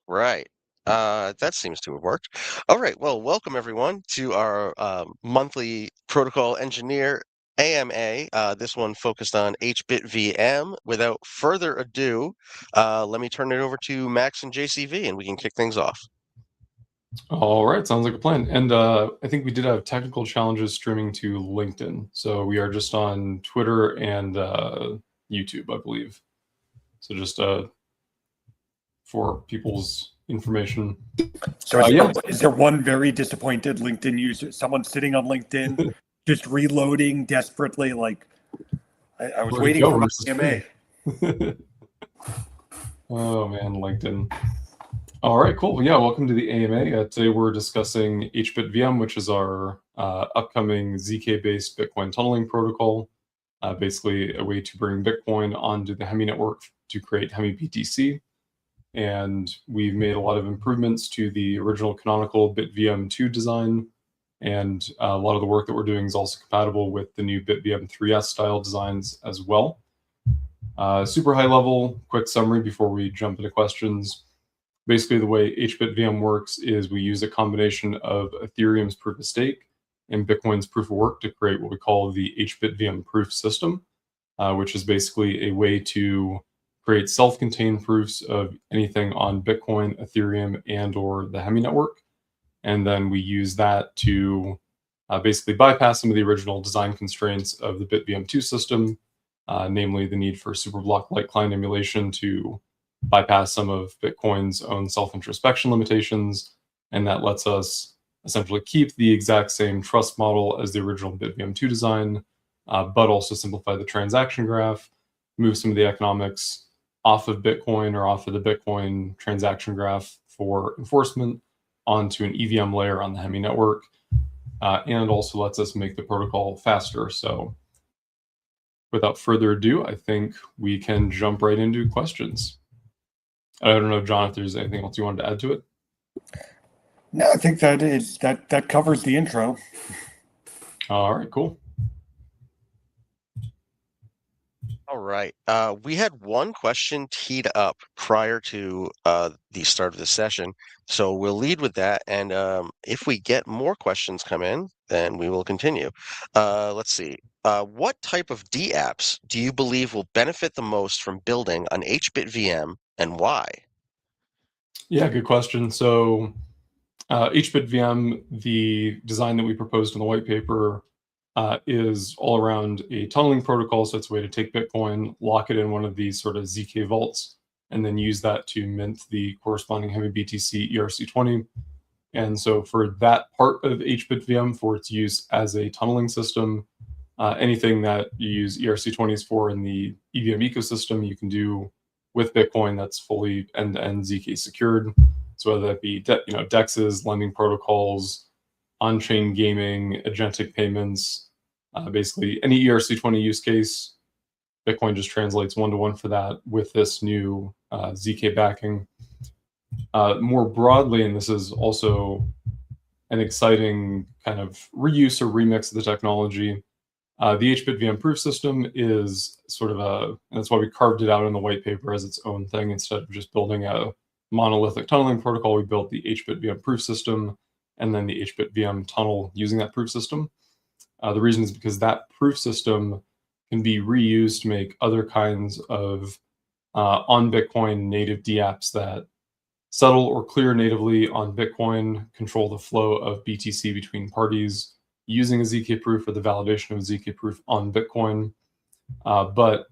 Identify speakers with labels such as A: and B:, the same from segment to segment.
A: Right. That seems to have worked. All right. Well, welcome everyone to our monthly Protocol Engineer AMA. This one focused on hBitVM. Without further ado, let me turn it over to Max and JCV, and we can kick things off.
B: All right, sounds like a plan. And I think we did have technical challenges streaming to LinkedIn. So we are just on Twitter and YouTube, I believe. So just for people's information.
C: So is there one very disappointed LinkedIn user, someone sitting on LinkedIn, just reloading desperately? Like, I was waiting for my AMA.
B: Oh man, LinkedIn. All right, cool. Yeah, welcome to the AMA. Today we're discussing hBitVM, which is our upcoming ZK-based Bitcoin tunneling protocol. Basically a way to bring Bitcoin onto the Hemi network to create Hemi BTC. And we've made a lot of improvements to the original canonical BitVM 2 design. And a lot of the work that we're doing is also compatible with the new BitVM 3S style designs as well. Super high level, quick summary before we jump into questions. Basically, the way hBitVM works is we use a combination of Ethereum's proof of stake and Bitcoin's proof of work to create what we call the hBitVM proof system, which is basically a way to create self-contained proofs of anything on Bitcoin, Ethereum, and or the Hemi network. And then we use that to basically bypass some of the original design constraints of the BitVM 2 system, namely the need for superblock-like client emulation to bypass some of Bitcoin's own self-introspection limitations. And that lets us essentially keep the exact same trust model as the original BitVM 2 design, but also simplify the transaction graph, move some of the economics off of Bitcoin or off of the Bitcoin transaction graph for enforcement onto an EVM layer on the Hemi network, and also lets us make the protocol faster. So without further ado, I think we can jump right into questions. I don't know, John, if there's anything else you wanted to add to it.
C: No, I think that covers the intro.
B: All right, cool.
A: All right. We had one question teed up prior to the start of the session, so we'll lead with that. And if we get more questions come in, then we will continue. Let's see. What type of dApps do you believe will benefit the most from building on hBitVM, and why?
B: Yeah, good question. So hBitVM, the design that we proposed in the white paper, is all around a tunneling protocol. So it's a way to take Bitcoin, lock it in one of these sort of ZK vaults, and then use that to mint the corresponding Hemi BTC ERC20. And so for that part of hBitVM, for its use as a tunneling system, anything that you use ERC20s for in the EVM ecosystem, you can do with Bitcoin that's fully end-to-end ZK secured. So whether that be DEXs, lending protocols, on-chain gaming, agentic payments, basically any ERC20 use case, Bitcoin just translates one-to-one for that with this new ZK backing. More broadly, and this is also an exciting kind of reuse or remix of the technology, the hBitVM proof system is sort of and that's why we carved it out in the white paper as its own thing. Instead of just building a monolithic tunneling protocol, we built the hBitVM proof system and then the hBitVM tunnel using that proof system. The reason is because that proof system can be reused to make other kinds of on Bitcoin native dApps that settle or clear natively on Bitcoin, control the flow of BTC between parties using a ZK proof or the validation of a ZK proof on Bitcoin, but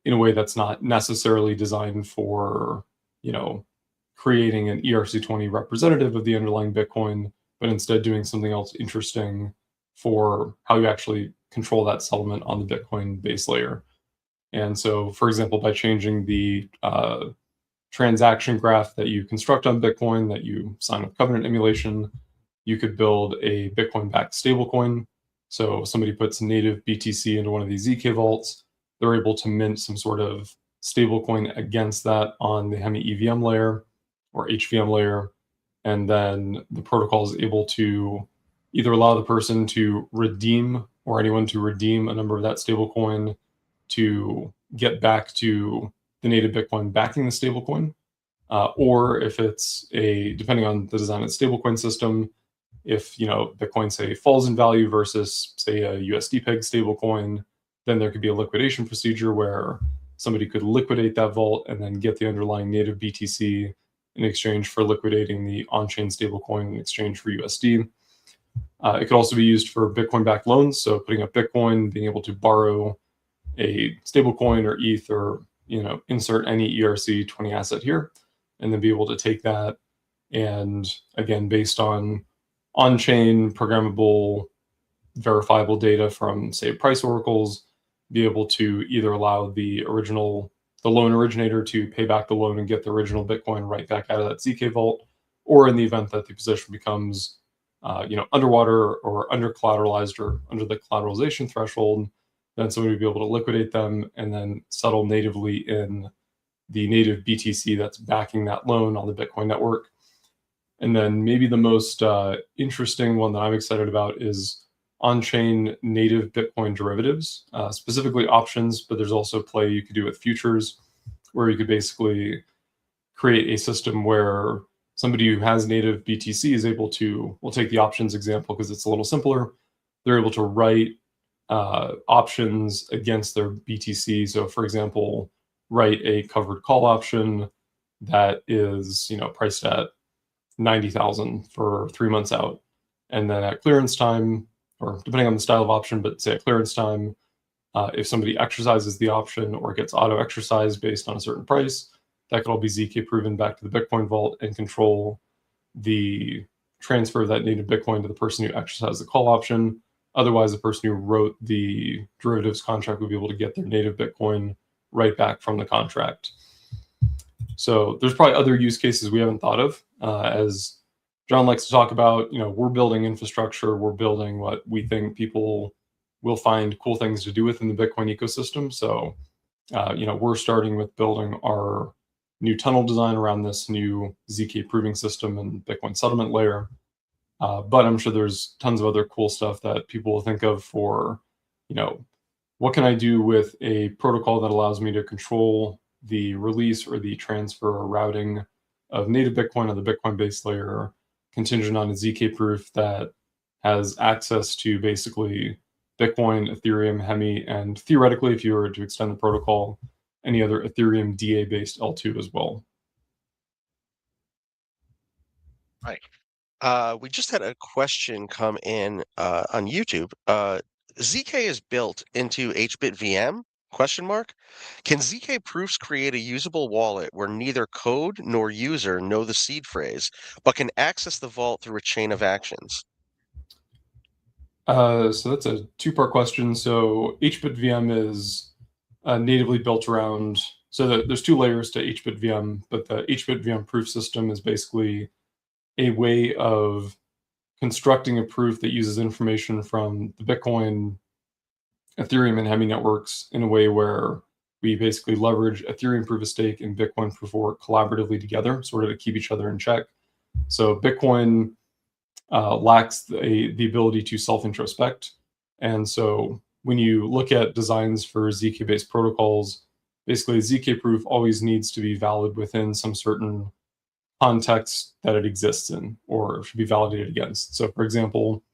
B: in a way that's not necessarily designed for, creating an ERC20 representative of the underlying Bitcoin, but instead doing something else interesting for how you actually control that settlement on the Bitcoin base layer. And so, for example, by changing the transaction graph that you construct on Bitcoin, that you sign with covenant emulation, you could build a Bitcoin-backed stablecoin. So somebody puts native BTC into one of these ZK vaults, they're able to mint some sort of stablecoin against that on the Hemi EVM layer or HVM layer. And then the protocol is able to either allow the person to redeem or anyone to redeem a number of that stablecoin to get back to the native Bitcoin backing the stablecoin, or if it's depending on the design of the stablecoin system, if Bitcoin say falls in value versus say a USD peg stablecoin, then there could be a liquidation procedure where somebody could liquidate that vault and then get the underlying native BTC in exchange for liquidating the on-chain stablecoin in exchange for USD. It could also be used for Bitcoin-backed loans, so putting up Bitcoin, being able to borrow a stablecoin or ETH, or insert any ERC20 asset here, and then be able to take that and, again, based on on-chain programmable verifiable data from, say, price oracles, be able to either allow the loan originator to pay back the loan and get the original Bitcoin right back out of that ZK vault, or in the event that the position becomes underwater or under collateralized or under the collateralization threshold, then somebody would be able to liquidate them and then settle natively in the native BTC that's backing that loan on the Bitcoin network. And then maybe the most interesting one that I'm excited about is on-chain native Bitcoin derivatives, specifically options, but there's also play you could do with futures, where you could basically create a system where somebody who has native BTC is able to, we'll take the options example because it's a little simpler, they're able to write options against their BTC. So for example, write a covered call option that is priced at 90,000 for 3 months out. And then at clearance time, or depending on the style of option, but say at clearance time, if somebody exercises the option or gets auto exercised based on a certain price, that could all be ZK proven back to the Bitcoin vault and control the transfer of that native Bitcoin to the person who exercised the call option. Otherwise, the person who wrote the derivatives contract would be able to get their native Bitcoin right back from the contract. So there's probably other use cases we haven't thought of. As John likes to talk about, we're building infrastructure, we're building what we think people will find cool things to do within the Bitcoin ecosystem. So, we're starting with building our new tunnel design around this new ZK proving system and Bitcoin settlement layer. But I'm sure there's tons of other cool stuff that people will think of for, what can I do with a protocol that allows me to control the release or the transfer or routing of native Bitcoin on the Bitcoin base layer, contingent on a ZK proof that has access to basically Bitcoin, Ethereum, Hemi, and theoretically, if you were to extend the protocol, any other Ethereum DA-based L2 as well.
A: Right. We just had a question come in on YouTube. ZK is built into hBitVM? Question mark. Can ZK proofs create a usable wallet where neither code nor user know the seed phrase, but can access the vault through a chain of actions?
B: So that's a two-part question. So hBitVM is natively built around, so there's two layers to hBitVM, but the hBitVM proof system is basically a way of constructing a proof that uses information from the Bitcoin, Ethereum, and Hemi networks in a way where we basically leverage Ethereum proof of stake and Bitcoin proof of work collaboratively together, sort of to keep each other in check. So Bitcoin lacks the ability to self-introspect. And so when you look at designs for ZK-based protocols, basically ZK proof always needs to be valid within some certain context that it exists in or should be validated against. So for example,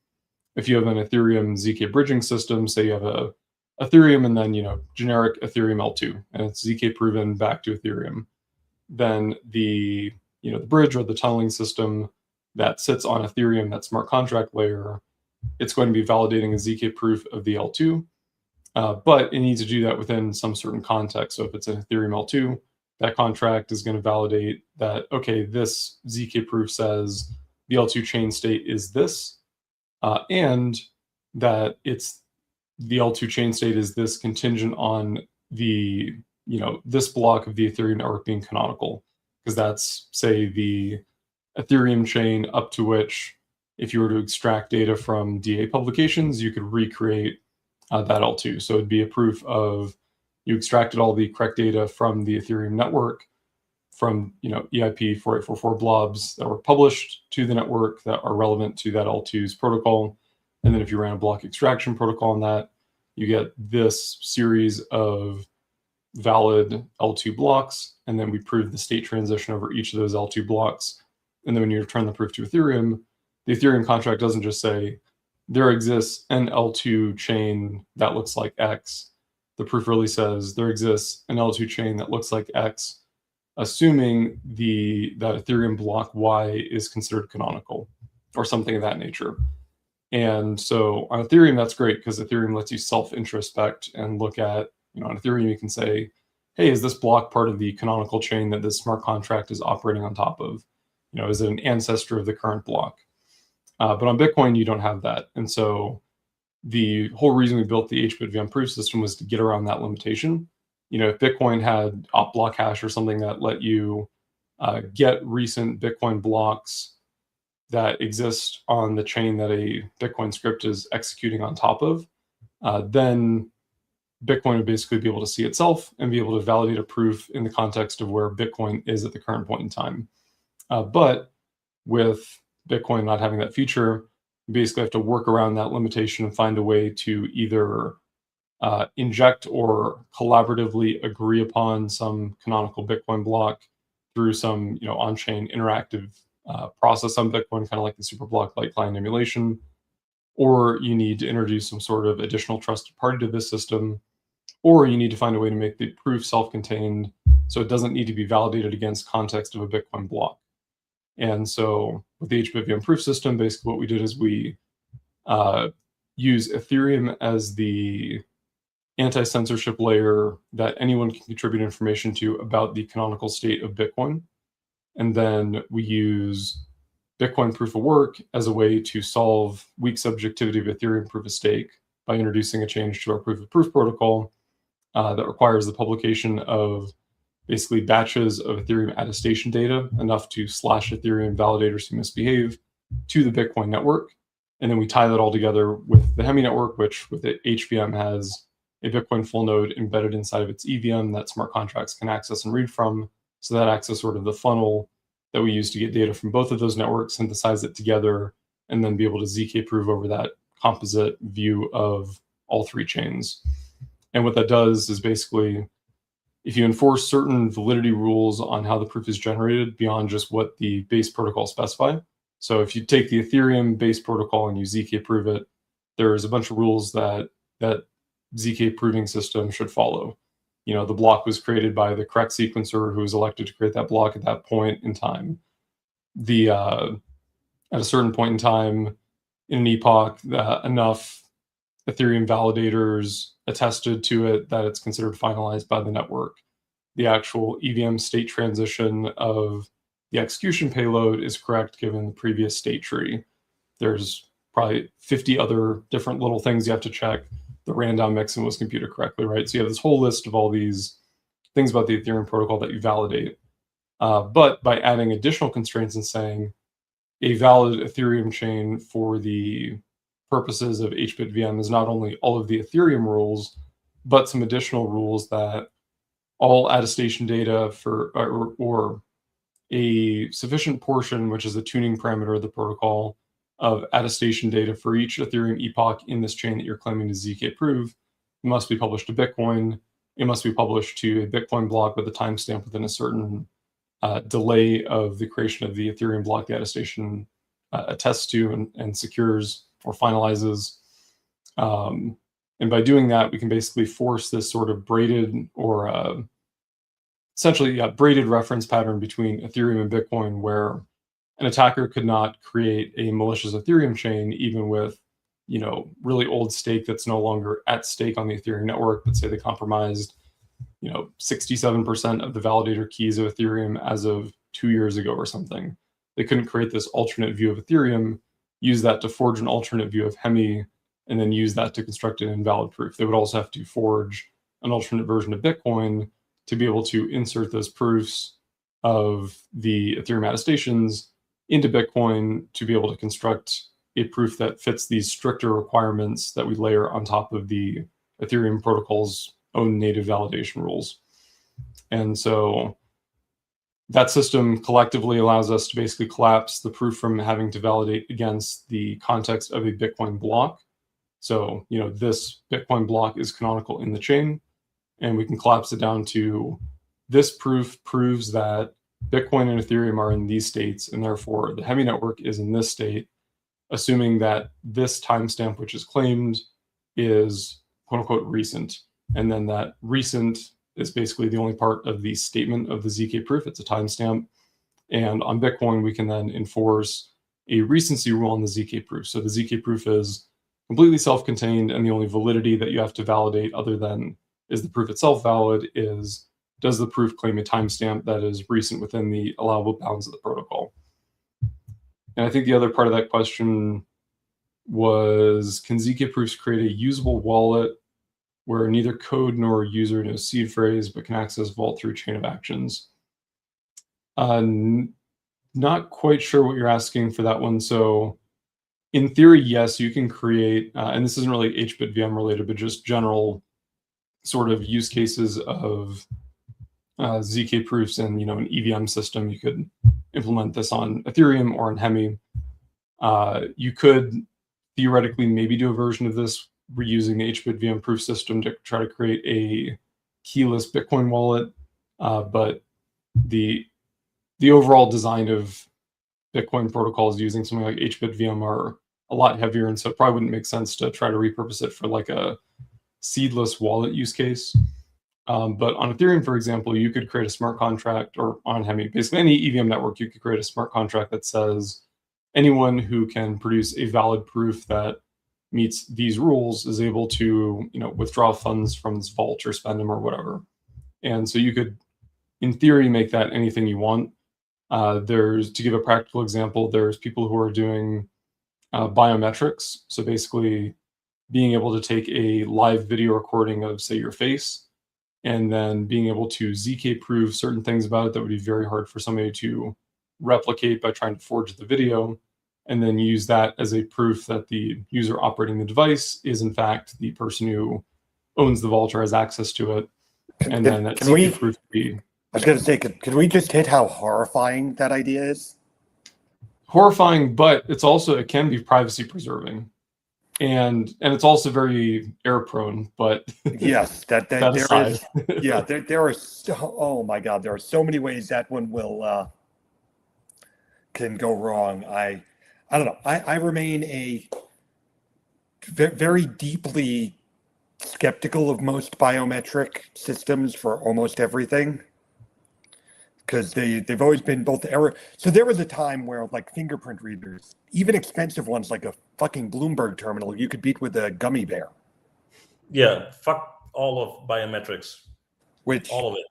B: if you have an Ethereum ZK bridging system, say you have a Ethereum and then generic Ethereum L2, and it's ZK proven back to Ethereum, then the bridge or the tunneling system that sits on Ethereum, that smart contract layer, it's going to be validating a ZK proof of the L2, but it needs to do that within some certain context. So if it's an Ethereum L2, that contract is going to validate that, okay, this ZK proof says the L2 chain state is this, and that it's the L2 chain state is this contingent on the, this block of the Ethereum network being canonical, because that's, say, the Ethereum chain up to which, if you were to extract data from DA publications, you could recreate that L2. So it'd be a proof of you extracted all the correct data from the Ethereum network, from EIP 4844 blobs that were published to the network that are relevant to that L2's protocol. And then if you ran a block extraction protocol on that, you get this series of valid L2 blocks, and then we prove the state transition over each of those L2 blocks. And then when you return the proof to Ethereum, the Ethereum contract doesn't just say, there exists an L2 chain that looks like X. The proof really says there exists an L2 chain that looks like X, assuming that Ethereum block Y is considered canonical or something of that nature. And so on Ethereum, that's great because Ethereum lets you self-introspect and look at, on Ethereum, you can say, hey, is this block part of the canonical chain that this smart contract is operating on top of? Is it an ancestor of the current block? But on Bitcoin, you don't have that. And so the whole reason we built the hBitVM proof system was to get around that limitation. If Bitcoin had op block hash or something that let you get recent Bitcoin blocks that exist on the chain that a Bitcoin script is executing on top of, then Bitcoin would basically be able to see itself and be able to validate a proof in the context of where Bitcoin is at the current point in time. But with Bitcoin not having that feature, you basically have to work around that limitation and find a way to either inject or collaboratively agree upon some canonical Bitcoin block through some on-chain interactive process on Bitcoin, kind of like the Superblock-like client emulation, or you need to introduce some sort of additional trusted party to this system, or you need to find a way to make the proof self-contained so it doesn't need to be validated against context of a Bitcoin block. And so with the hBitVM proof system, basically what we did is we use Ethereum as the anti-censorship layer that anyone can contribute information to about the canonical state of Bitcoin. And then we use Bitcoin proof of work as a way to solve weak subjectivity of Ethereum proof of stake by introducing a change to our proof of proof protocol that requires the publication of basically batches of Ethereum attestation data, enough to slash Ethereum validators who misbehave, to the Bitcoin network. And then we tie that all together with the Hemi network, which with it, HVM has a Bitcoin full node embedded inside of its EVM that smart contracts can access and read from. So that acts as sort of the funnel that we use to get data from both of those networks, synthesize it together, and then be able to ZK prove over that composite view of all three chains. And what that does is basically, if you enforce certain validity rules on how the proof is generated beyond just what the base protocol specify. So if you take the Ethereum base protocol and you ZK prove it, there's a bunch of rules that ZK proving system should follow. The block was created by the correct sequencer who was elected to create that block at that point in time. At a certain point in time in an epoch, enough Ethereum validators attested to it that it's considered finalized by the network. The actual EVM state transition of the execution payload is correct given the previous state tree. There's probably 50 other different little things you have to check. The random mixin was computed correctly, right? So you have this whole list of all these things about the Ethereum protocol that you validate. But by adding additional constraints and saying a valid Ethereum chain for the purposes of hBitVM is not only all of the Ethereum rules, but some additional rules that all attestation data for or a sufficient portion, which is a tuning parameter of the protocol, of attestation data for each Ethereum epoch in this chain that you're claiming to ZK prove, must be published to Bitcoin. It must be published to a Bitcoin block with a timestamp within a certain delay of the creation of the Ethereum block the attestation attests to and secures or finalizes. And by doing that, we can basically force this sort of braided or essentially braided reference pattern between Ethereum and Bitcoin, where an attacker could not create a malicious Ethereum chain, even with really old stake that's no longer at stake on the Ethereum network. But say they compromised 67% of the validator keys of Ethereum as of 2 years ago or something. They couldn't create this alternate view of Ethereum, use that to forge an alternate view of Hemi, and then use that to construct an invalid proof. They would also have to forge an alternate version of Bitcoin to be able to insert those proofs of the Ethereum attestations into Bitcoin to be able to construct a proof that fits these stricter requirements that we layer on top of the Ethereum protocol's own native validation rules. And so that system collectively allows us to basically collapse the proof from having to validate against the context of a Bitcoin block. So, this Bitcoin block is canonical in the chain. and we can collapse it down to this proof proves that Bitcoin and Ethereum are in these states, and therefore the Hemi network is in this state, assuming that this timestamp which is claimed is quote unquote recent. And then that recent is basically the only part of the statement of the ZK proof. It's a timestamp. And on Bitcoin, we can then enforce a recency rule on the ZK proof. So the ZK proof is completely self-contained, and the only validity that you have to validate, other than is the proof itself valid, is does the proof claim a timestamp that is recent within the allowable bounds of the protocol. And I think the other part of that question was, can ZK proofs create a usable wallet where neither code nor user knows seed phrase, but can access vault through chain of actions? Not quite sure what you're asking for that one. So in theory, yes, you can create, and this isn't really hBitVM related, but just general sort of use cases of ZK proofs and, an EVM system. You could implement this on Ethereum or on Hemi. You could theoretically maybe do a version of this reusing the hBitVM proof system to try to create a keyless Bitcoin wallet. But the overall design of Bitcoin protocols using something like hBitVM are a lot heavier, and so it probably wouldn't make sense to try to repurpose it for like a seedless wallet use case. But on Ethereum, for example, you could create a smart contract, or on Hemi, basically any EVM network, you could create a smart contract that says anyone who can produce a valid proof that meets these rules is able to, withdraw funds from this vault or spend them or whatever. And so you could, in theory, make that anything you want. To give a practical example, there's people who are doing biometrics. So basically being able to take a live video recording of, say, your face, and then being able to ZK prove certain things about it that would be very hard for somebody to replicate by trying to forge the video, and then use that as a proof that the user operating the device is in fact the person who owns the vault or has access to it. And then that ZK proof would be...
C: I was going to say, could we just hit how horrifying that idea is?
B: Horrifying, but it can be privacy preserving. And it's also very error prone, but
C: yes, that there
B: aside.
C: Is, yeah, there are oh my God, there are so many ways that one will can go wrong. I don't know. I remain a very deeply skeptical of most biometric systems for almost everything, because they've always been both error. So there was a time where like fingerprint readers, even expensive ones like a fucking Bloomberg terminal, you could beat with a gummy bear.
D: Yeah, fuck all of biometrics. All of it.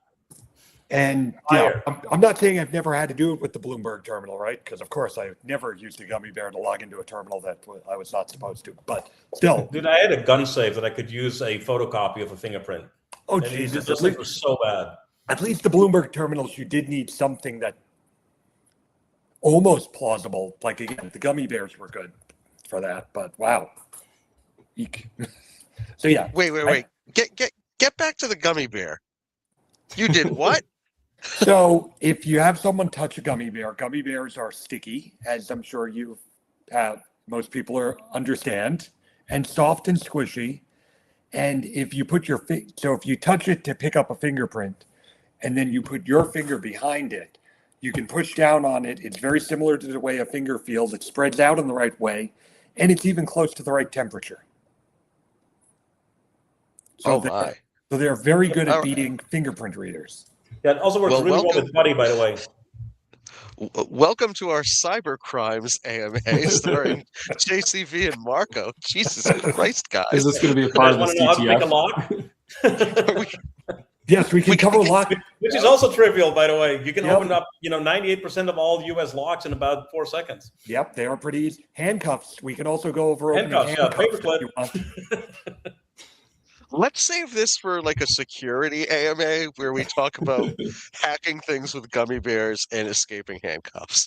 C: And yeah, I'm not saying I've never had to do it with the Bloomberg terminal, right? Because of course I've never used a gummy bear to log into a terminal that I was not supposed to. But still,
D: dude, I had a gun safe that I could use a photocopy of a fingerprint.
C: Oh Jesus,
D: this thing was so bad.
C: At least the Bloomberg terminals, you did need something that almost plausible. Like again, the gummy bears were good for that, but wow. So yeah.
A: Wait. Get back to the gummy bear. You did what?
C: So if you have someone touch a gummy bears are sticky, as I'm sure you have, most people understand, and soft and squishy. And if you put if you touch it to pick up a fingerprint, and then you put your finger behind it, you can push down on it. It's very similar to the way a finger feels. It spreads out in the right way, and it's even close to the right temperature. So they're very good at beating fingerprint readers.
D: Yeah, it also works really well with Buddy, by the way.
A: Welcome to our cyber crimes AMA starring JCV and Marco. Jesus Christ, guys.
B: Is this going to be a part of this
D: DTF?
C: Yes, we can cover lock.
D: Which is also trivial, by the way. You can open up, 98% of all U.S. locks in about 4 seconds.
C: Yep, they are pretty easy. Handcuffs. We can also go over
D: handcuffs.
A: Let's save this for like a security AMA where we talk about hacking things with gummy bears and escaping handcuffs.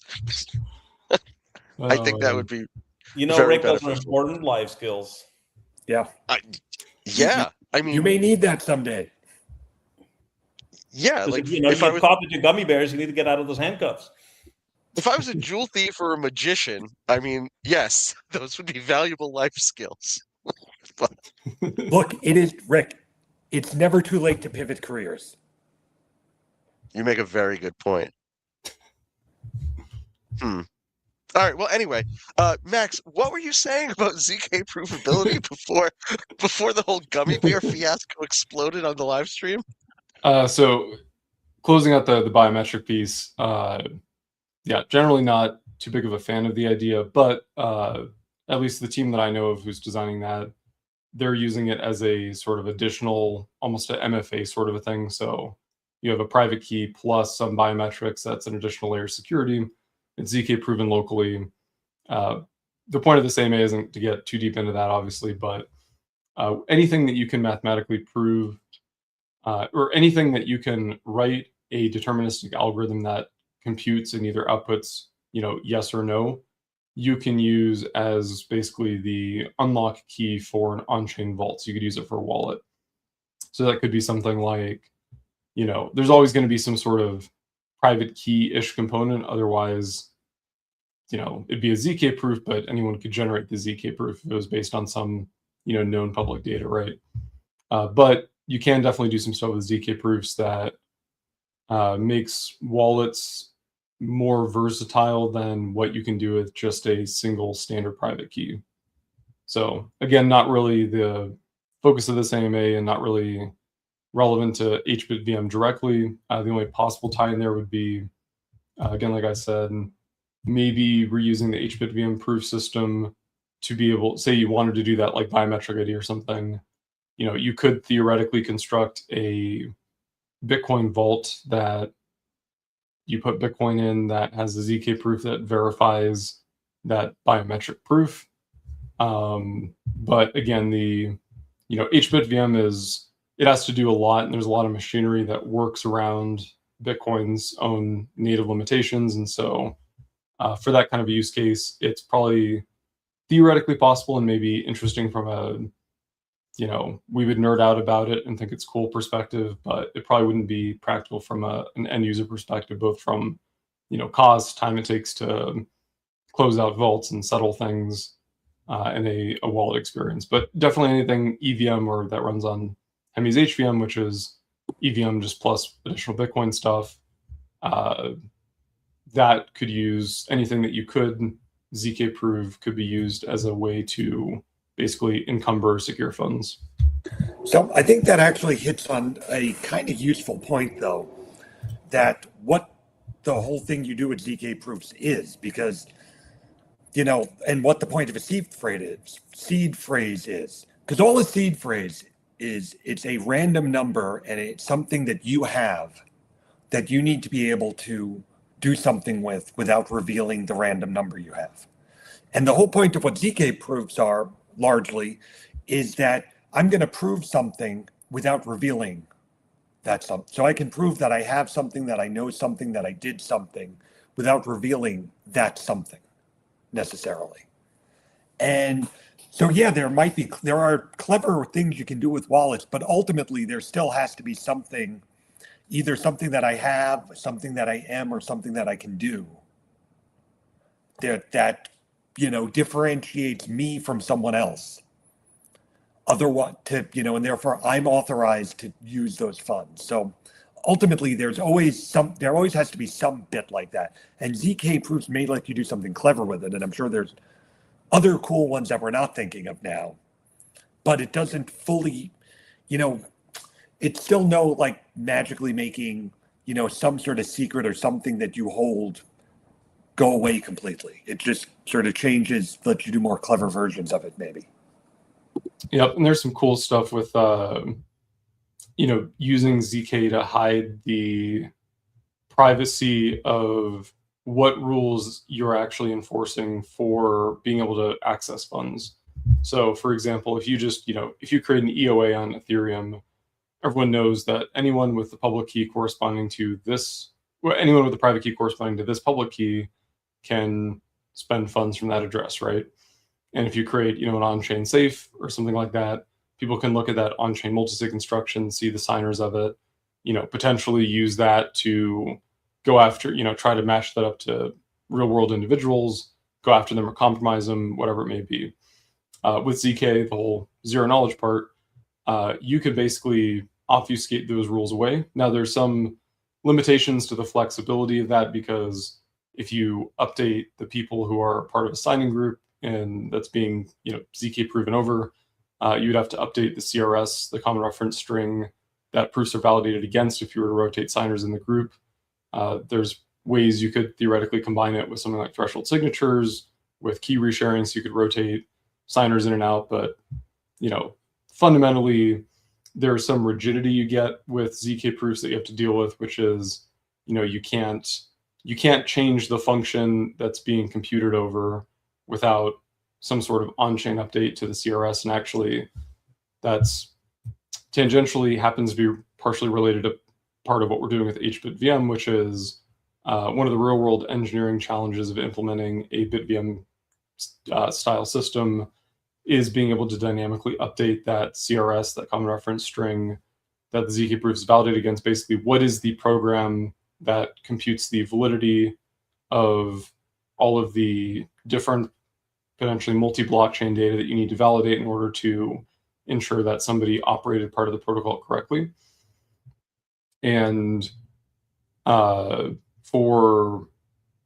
A: I think that would be
D: Rick, those are important life skills.
C: Yeah.
A: I mean,
C: you may need that someday.
D: Yeah, like if I was caught with your gummy bears, you need to get out of those handcuffs.
A: If I was a jewel thief or a magician, I mean, yes, those would be valuable life skills.
C: Look, it is Rick. it's never too late to pivot careers.
A: You make a very good point. All right. Well, anyway, Max, what were you saying about ZK provability before the whole gummy bear fiasco exploded on the live stream?
B: So closing out the biometric piece, yeah, generally not too big of a fan of the idea, but at least the team that I know of who's designing that, they're using it as a sort of additional, almost an MFA sort of a thing. So you have a private key plus some biometrics. That's an additional layer of security. It's ZK proven locally. The point of this AMA isn't to get too deep into that, obviously, but anything that you can mathematically prove, or anything that you can write a deterministic algorithm that computes and either outputs, yes or no, you can use as basically the unlock key for an on-chain vault. So you could use it for a wallet. So that could be something like, there's always going to be some sort of private key-ish component. Otherwise, it'd be a ZK proof, but anyone could generate the ZK proof if it was based on some, known public data, right? But you can definitely do some stuff with ZK proofs that makes wallets more versatile than what you can do with just a single standard private key. So again, not really the focus of this AMA and not really relevant to hBitVM directly. The only possible tie in there would be, again, like I said, maybe reusing the hBitVM proof system to be able, say you wanted to do that like biometric ID or something, you could theoretically construct a Bitcoin vault that you put Bitcoin in that has a ZK proof that verifies that biometric proof. But again, the hBitVM it has to do a lot, and there's a lot of machinery that works around Bitcoin's own native limitations. And so for that kind of a use case, it's probably theoretically possible and maybe interesting from a, we would nerd out about it and think it's cool perspective, but it probably wouldn't be practical from an end user perspective, both from, cost, time it takes to close out vaults and settle things, and a wallet experience. But definitely anything EVM or that runs on Hemi's HVM, which is EVM just plus additional Bitcoin stuff, that could use anything that you could ZK prove could be used as a way to basically encumber secure funds.
C: So I think that actually hits on a kind of useful point, though, that what the whole thing you do with ZK proofs is, because, and what the point of a seed phrase is, because all a seed phrase is, it's a random number and it's something that you have that you need to be able to do something with without revealing the random number you have. And the whole point of what ZK proofs are largely is that I'm going to prove something without revealing that something. So I can prove that I have something, that I know something, that I did something without revealing that something necessarily. And so, yeah, there are clever things you can do with wallets, but ultimately there still has to be something, either something that I have, something that I am, or something that I can do that differentiates me from someone else. Otherwise, and therefore I'm authorized to use those funds. So ultimately, there always has to be some bit like that. And ZK proofs may let you do something clever with it, and I'm sure there's other cool ones that we're not thinking of now. But it doesn't fully, it's still no like magically making, some sort of secret or something that you hold go away completely. It just sort of changes, lets you do more clever versions of it, maybe.
B: Yep, and there's some cool stuff with using ZK to hide the privacy of what rules you're actually enforcing for being able to access funds. So, for example, if you just if you create an EOA on Ethereum, everyone knows that anyone with the public key corresponding to this, anyone with the private key corresponding to this public key can spend funds from that address, right? And if you create, an on-chain safe or something like that, people can look at that on-chain multisig instruction, see the signers of it, potentially use that to go after, try to match that up to real-world individuals, go after them or compromise them, whatever it may be. With ZK, the whole zero knowledge part, you could basically obfuscate those rules away. Now, there's some limitations to the flexibility of that, because if you update the people who are part of a signing group and that's being ZK proven over, you'd have to update the CRS, the common reference string that proofs are validated against if you were to rotate signers in the group. There's ways you could theoretically combine it with something like threshold signatures, with key resharing, so you could rotate signers in and out. But fundamentally, there's some rigidity you get with ZK proofs that you have to deal with, which is you can't change the function that's being computed over without some sort of on-chain update to the CRS. And actually, that's tangentially happens to be partially related to part of what we're doing with hBitVM, which is one of the real-world engineering challenges of implementing a BitVM style system is being able to dynamically update that CRS, that common reference string that the ZK proof is validated against. Basically, what is the program that computes the validity of all of the different potentially multi-blockchain data that you need to validate in order to ensure that somebody operated part of the protocol correctly. And for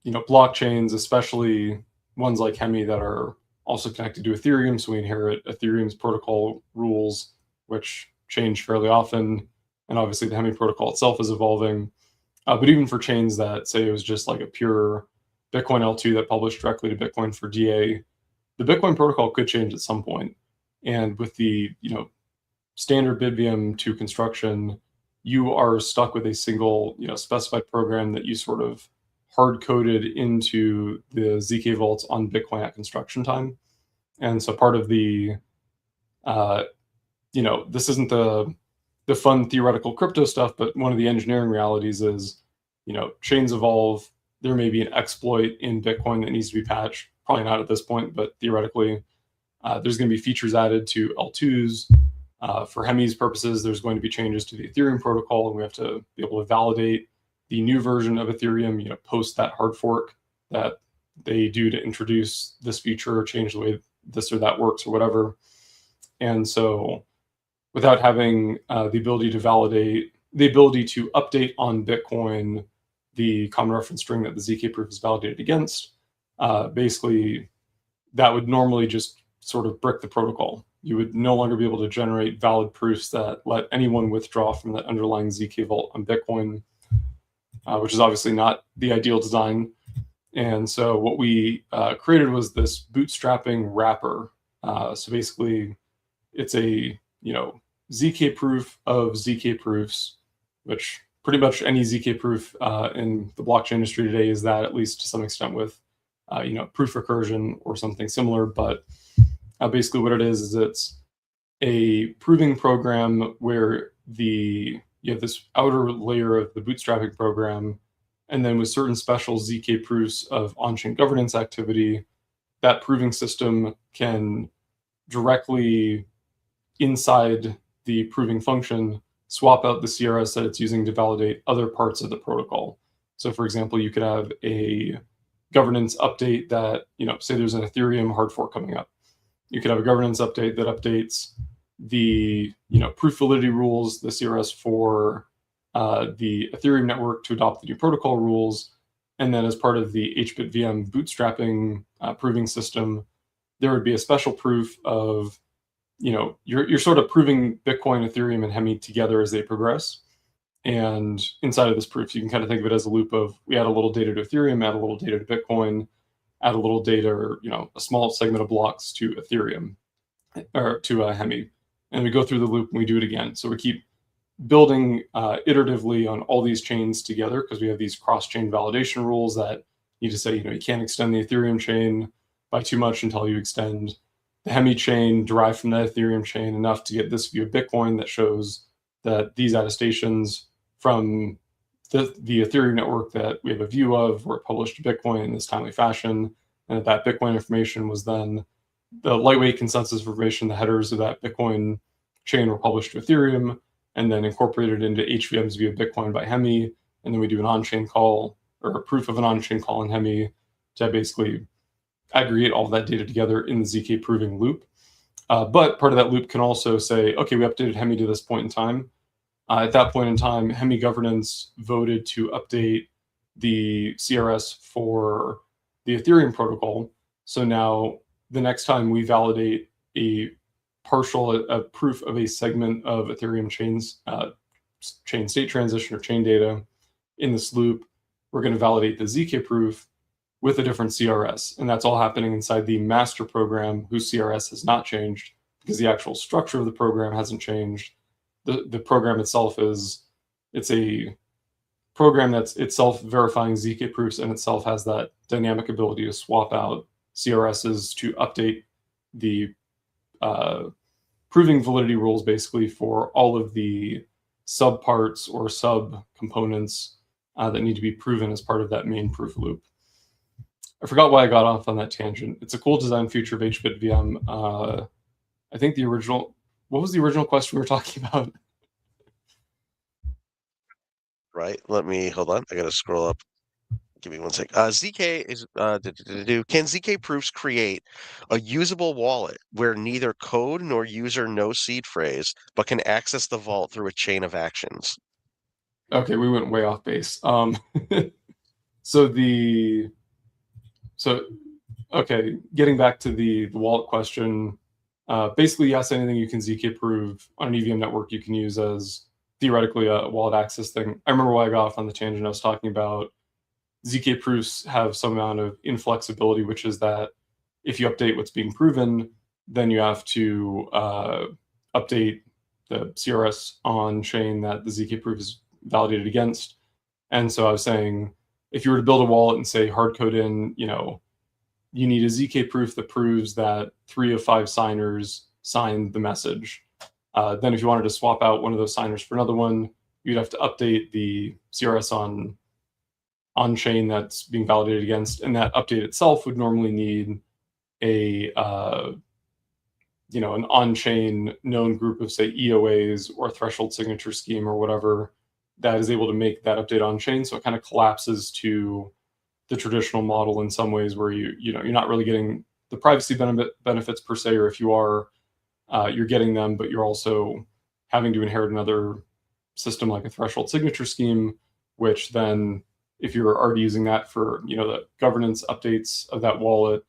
B: blockchains, especially ones like Hemi that are also connected to Ethereum, so we inherit Ethereum's protocol rules, which change fairly often, and obviously the Hemi protocol itself is evolving. But even for chains that say it was just like a pure Bitcoin L2 that published directly to Bitcoin for DA, the Bitcoin protocol could change at some point. And with the standard BitVM 2 construction, you are stuck with a single specified program that you sort of hard-coded into the ZK vaults on Bitcoin at construction time. And so part of the this isn't the fun theoretical crypto stuff, but one of the engineering realities is chains evolve. There may be an exploit in Bitcoin that needs to be patched, probably not at this point, but theoretically there's going to be features added to L2s. For Hemi's purposes, there's going to be changes to the Ethereum protocol, and we have to be able to validate the new version of Ethereum, post that hard fork that they do to introduce this feature or change the way this or that works or whatever. And so without having the ability to validate, the ability to update on Bitcoin the common reference string that the ZK proof is validated against, basically that would normally just sort of brick the protocol. You would no longer be able to generate valid proofs that let anyone withdraw from that underlying ZK vault on Bitcoin, which is obviously not the ideal design. And so what we created was this bootstrapping wrapper. So basically, it's a ZK proof of ZK proofs, which pretty much any ZK proof in the blockchain industry today is that, at least to some extent, with proof recursion or something similar. But basically what it is it's a proving program where you have this outer layer of the bootstrapping program, and then with certain special ZK proofs of on-chain governance activity, that proving system can directly inside the proving function swap out the CRS that it's using to validate other parts of the protocol. So for example, you could have a governance update that, say there's an Ethereum hard fork coming up. You could have a governance update that updates the proof validity rules, the CRS for the Ethereum network to adopt the new protocol rules. And then as part of the hBitVM bootstrapping proving system, there would be a special proof of, you're sort of proving Bitcoin, Ethereum, and Hemi together as they progress. And inside of this proof, you can kind of think of it as a loop of, we add a little data to Ethereum, add a little data to Bitcoin, add a little data or a small segment of blocks to Ethereum or to Hemi, and we go through the loop and we do it again. So we keep building iteratively on all these chains together, because we have these cross-chain validation rules that need to say you can't extend the Ethereum chain by too much until you extend the Hemi chain derived from that Ethereum chain enough to get this view of Bitcoin that shows that these attestations from the Ethereum network that we have a view of were published to Bitcoin in this timely fashion, and that Bitcoin information was then the lightweight consensus information, the headers of that Bitcoin chain were published to Ethereum and then incorporated into HVM's view of Bitcoin by Hemi. And then we do an on-chain call or a proof of an on-chain call in Hemi to basically aggregate all of that data together in the ZK proving loop. But part of that loop can also say, okay, we updated Hemi to this point in time. At that point in time, Hemi governance voted to update the CRS for the Ethereum protocol. So now the next time we validate a proof of a segment of Ethereum chain state transition or chain data in this loop, we're going to validate the ZK proof with a different CRS. And that's all happening inside the master program, whose CRS has not changed because the actual structure of the program hasn't changed. The program itself it's a program that's itself verifying ZK proofs, and itself has that dynamic ability to swap out CRSs to update the proving validity rules basically for all of the subparts or sub components that need to be proven as part of that main proof loop. I forgot why I got off on that tangent. It's a cool design feature of hBitVM. I think what was the original question we were talking about?
A: Right. Hold on. I gotta scroll up. Give me one sec. ZK is can ZK proofs create a usable wallet where neither code nor user knows seed phrase, but can access the vault through a chain of actions?
B: Okay, we went way off base. Okay, getting back to the wallet question, basically, yes, anything you can ZK prove on an EVM network, you can use as theoretically a wallet access thing. I remember why I got off on the tangent. I was talking about ZK proofs have some amount of inflexibility, which is that if you update what's being proven, then you have to update the CRS on chain that the ZK proof is validated against. And so I was saying, if you were to build a wallet and say hard code in, you need a ZK proof that proves that 3 of 5 signers signed the message. Then if you wanted to swap out one of those signers for another one, you'd have to update the CRS on chain that's being validated against, and that update itself would normally need an on-chain known group of, say, EOAs or threshold signature scheme or whatever that is able to make that update on chain. So it kind of collapses to the traditional model in some ways, where you're not really getting the privacy benefits per se, or if you are, you're getting them, but you're also having to inherit another system like a threshold signature scheme, which then, if you're already using that for the governance updates of that wallet,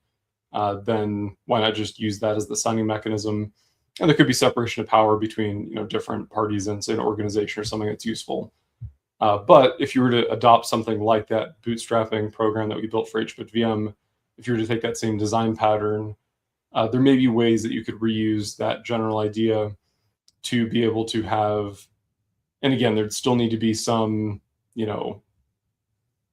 B: then why not just use that as the signing mechanism? And there could be separation of power between different parties in, say, an organization or something that's useful. But if you were to adopt something like that bootstrapping program that we built for hBitVM, if you were to take that same design pattern, there may be ways that you could reuse that general idea to be able to have, and again, there'd still need to be some,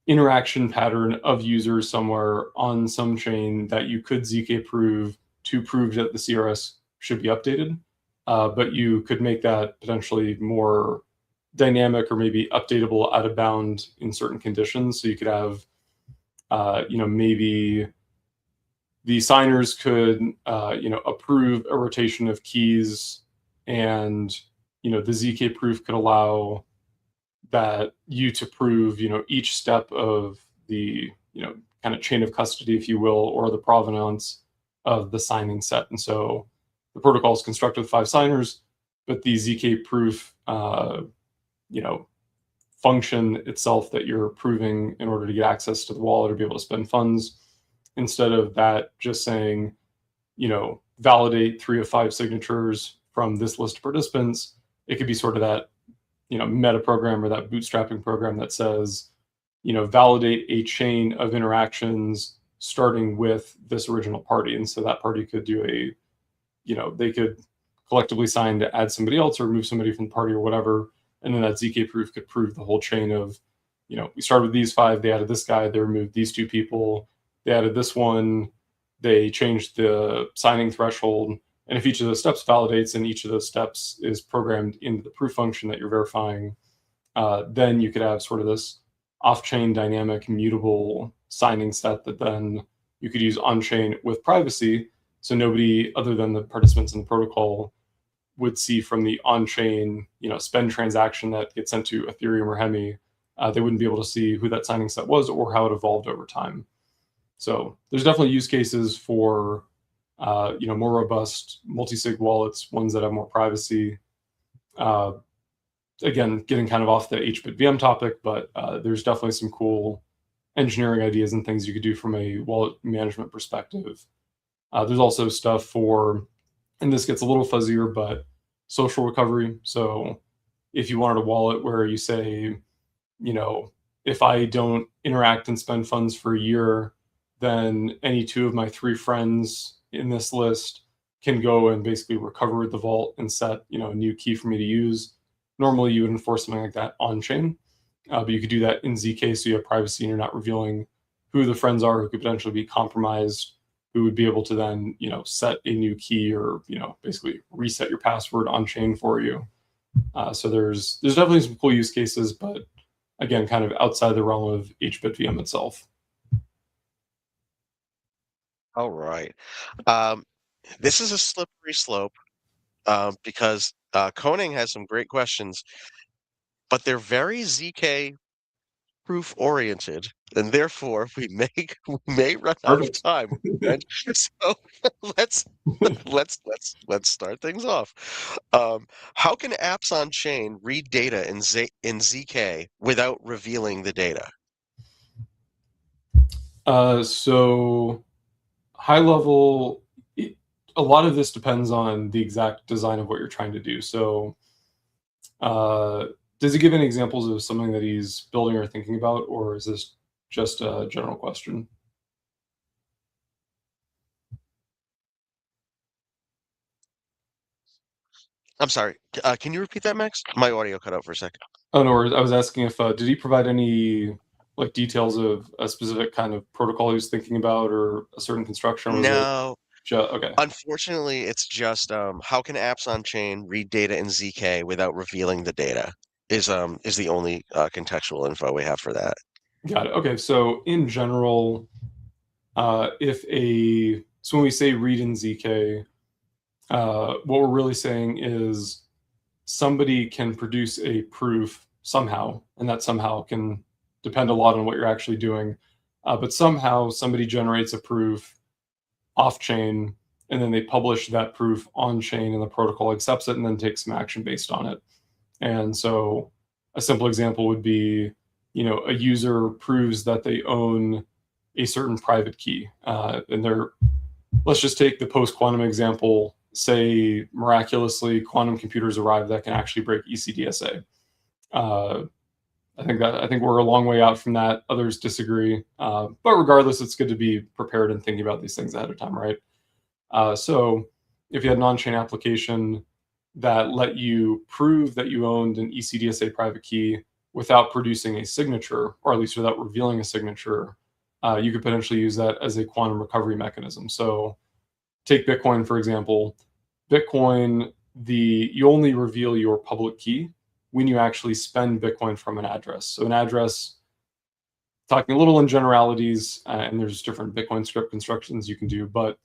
B: interaction pattern of users somewhere on some chain that you could ZK prove to prove that the CRS should be updated. But you could make that potentially more dynamic or maybe updatable out of bound in certain conditions. So you could have, maybe the signers could, approve a rotation of keys, and, the ZK proof could allow that you to prove, each step of the, kind of chain of custody, if you will, or the provenance of the signing set. And so the protocol is constructed with 5 signers, but the ZK proof, function itself that you're proving in order to get access to the wallet or be able to spend funds, instead of that just saying, validate 3 of 5 signatures from this list of participants, it could be sort of that, meta program or that bootstrapping program that says, validate a chain of interactions starting with this original party. And so that party could do they could collectively sign to add somebody else or remove somebody from the party or whatever. And then that ZK proof could prove the whole chain of, we started with these 5, they added this guy, they removed these 2 people, they added this one, they changed the signing threshold. And if each of those steps validates and each of those steps is programmed into the proof function that you're verifying, then you could have sort of this off-chain dynamic mutable signing set that then you could use on-chain with privacy. So nobody other than the participants in the protocol would see from the on-chain, spend transaction that gets sent to Ethereum or Hemi. They wouldn't be able to see who that signing set was or how it evolved over time. So there's definitely use cases for more robust multi-sig wallets, ones that have more privacy. Again, getting kind of off the hBitVM topic, but there's definitely some cool engineering ideas and things you could do from a wallet management perspective. There's also stuff for, and this gets a little fuzzier, but social recovery. So if you wanted a wallet where you say, if I don't interact and spend funds for a year, then any two of my 3 friends in this list can go and basically recover the vault and set, a new key for me to use. Normally, you would enforce something like that on chain, but you could do that in ZK, so you have privacy and you're not revealing who the friends are who could potentially be compromised, who would be able to then, set a new key or, basically reset your password on chain for you. So there's definitely some cool use cases, but again, kind of outside the realm of hBitVM itself.
A: All right. This is a slippery slope because Koning has some great questions, but they're very ZK proof oriented, and therefore we may run out of
B: Perfect.
A: time. So let's let's start things off. How can apps on chain read data in ZK without revealing the data?
B: So high level, a lot of this depends on the exact design of what you're trying to do. So does he give any examples of something that he's building or thinking about, or is this just a general question?
A: I'm sorry. Can you repeat that, Max? My audio cut out for a second.
B: Oh, no worries. I was asking if did he provide any details of a specific kind of protocol he was thinking about or a certain construction? Or was it
A: No,
B: okay?
A: unfortunately, it's just how can apps on chain read data in ZK without revealing the data is the only contextual info we have for that.
B: Got it. Okay, so in general, so when we say read in ZK, what we're really saying is somebody can produce a proof somehow, and that somehow can depend a lot on what you're actually doing. But somehow somebody generates a proof off chain, and then they publish that proof on chain, and the protocol accepts it and then takes some action based on it. And so a simple example would be, a user proves that they own a certain private key, and let's just take the post-quantum example. Say miraculously quantum computers arrive that can actually break ECDSA. I think we're a long way out from that. Others disagree, but regardless, it's good to be prepared and thinking about these things ahead of time, right? So if you had an on-chain application that let you prove that you owned an ECDSA private key without producing a signature, or at least without revealing a signature, you could potentially use that as a quantum recovery mechanism. So take Bitcoin, for example. Bitcoin, you only reveal your public key when you actually spend Bitcoin from an address. So an address, talking a little in generalities, and there's different Bitcoin script constructions you can do, but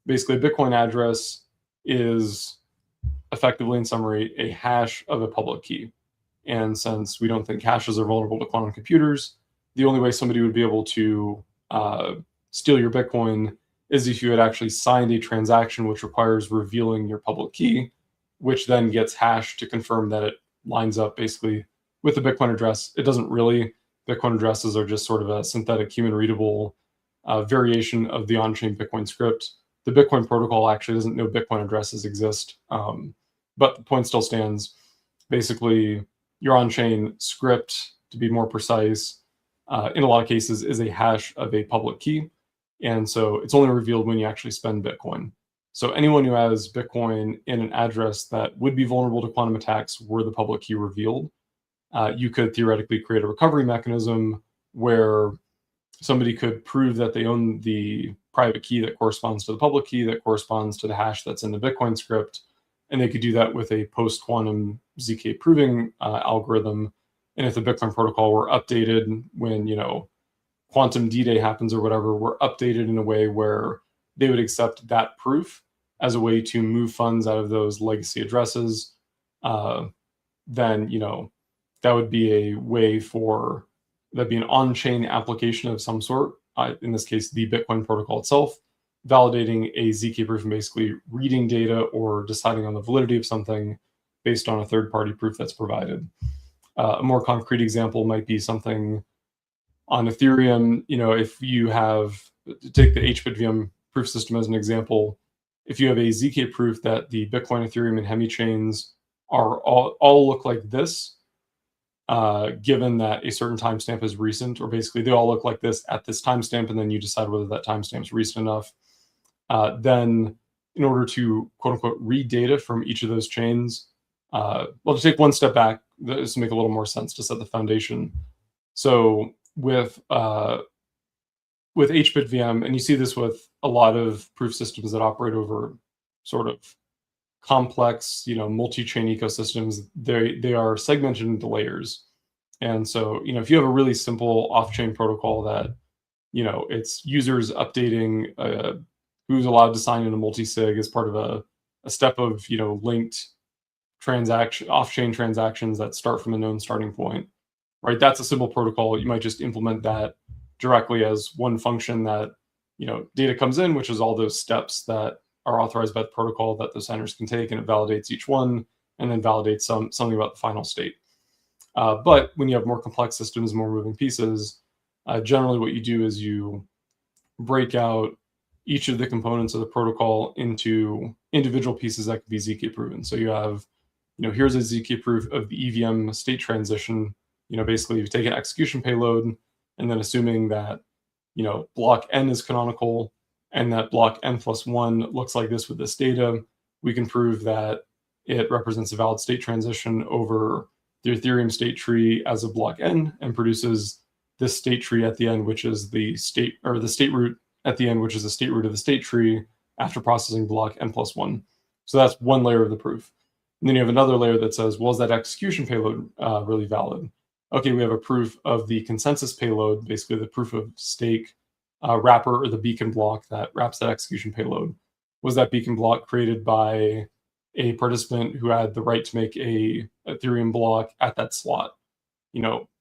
B: basically a Bitcoin address is effectively, in summary, a hash of a public key. And since we don't think hashes are vulnerable to quantum computers, the only way somebody would be able to steal your Bitcoin is if you had actually signed a transaction which requires revealing your public key, which then gets hashed to confirm that it lines up basically with the Bitcoin address. It doesn't really. Bitcoin addresses are just sort of a synthetic human readable variation of the on-chain Bitcoin script. The Bitcoin protocol actually doesn't know Bitcoin addresses exist, but the point still stands. Basically, your on-chain script, to be more precise, in a lot of cases is a hash of a public key. And so it's only revealed when you actually spend Bitcoin. So anyone who has Bitcoin in an address that would be vulnerable to quantum attacks were the public key revealed, you could theoretically create a recovery mechanism where somebody could prove that they own the private key that corresponds to the public key that corresponds to the hash that's in the Bitcoin script. And they could do that with a post-quantum ZK proving algorithm. And if the Bitcoin protocol were updated when, quantum D-Day happens or whatever, were updated in a way where they would accept that proof as a way to move funds out of those legacy addresses, then, that would be a way that'd be an on-chain application of some sort, in this case, the Bitcoin protocol itself, validating a ZK proof and basically reading data or deciding on the validity of something based on a third-party proof that's provided. A more concrete example might be something on Ethereum. If you have, take the hBitVM proof system as an example, if you have a ZK proof that the Bitcoin, Ethereum, and Hemi chains are all look like this, given that a certain timestamp is recent, or basically they all look like this at this timestamp, and then you decide whether that timestamp is recent enough, then in order to quote unquote read data from each of those chains, well, to take one step back, this will make a little more sense to set the foundation. So with hBitVM, and you see this with a lot of proof systems that operate over sort of complex, multi-chain ecosystems, they are segmented into layers. And so, if you have a really simple off-chain protocol that, it's users updating who's allowed to sign in a multi-sig as part of a step of, linked off-chain transactions that start from a known starting point, right? That's a simple protocol. You might just implement that directly as one function that, data comes in, which is all those steps that are authorized by the protocol that the signers can take, and it validates each one and then validates something about the final state. But when you have more complex systems, more moving pieces, generally what you do is you break out each of the components of the protocol into individual pieces that can be ZK proven. So you have, here's a ZK proof of the EVM state transition. Basically you take an execution payload, and then assuming that, block N is canonical and that block N+1 looks like this with this data, we can prove that it represents a valid state transition over the Ethereum state tree as a block N, and produces this state tree at the end, which is the state, or the state root at the end, which is the state root of the state tree after processing block N+1. So that's one layer of the proof. And then you have another layer that says, well, is that execution payload really valid? Okay, we have a proof of the consensus payload, basically the proof of stake wrapper, or the beacon block that wraps that execution payload. Was that beacon block created by a participant who had the right to make a Ethereum block at that slot?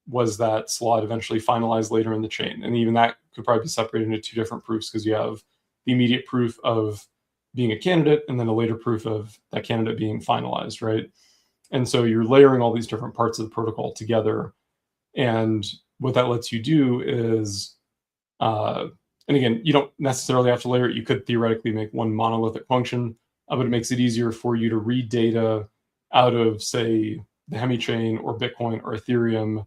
B: Was that slot eventually finalized later in the chain? And even that could probably be separated into two different proofs, because you have the immediate proof of being a candidate and then a later proof of that candidate being finalized, right? And so you're layering all these different parts of the protocol together. And what that lets you do is, and again, you don't necessarily have to layer it. You could theoretically make one monolithic function, but it makes it easier for you to read data out of, say, the Hemi chain or Bitcoin or Ethereum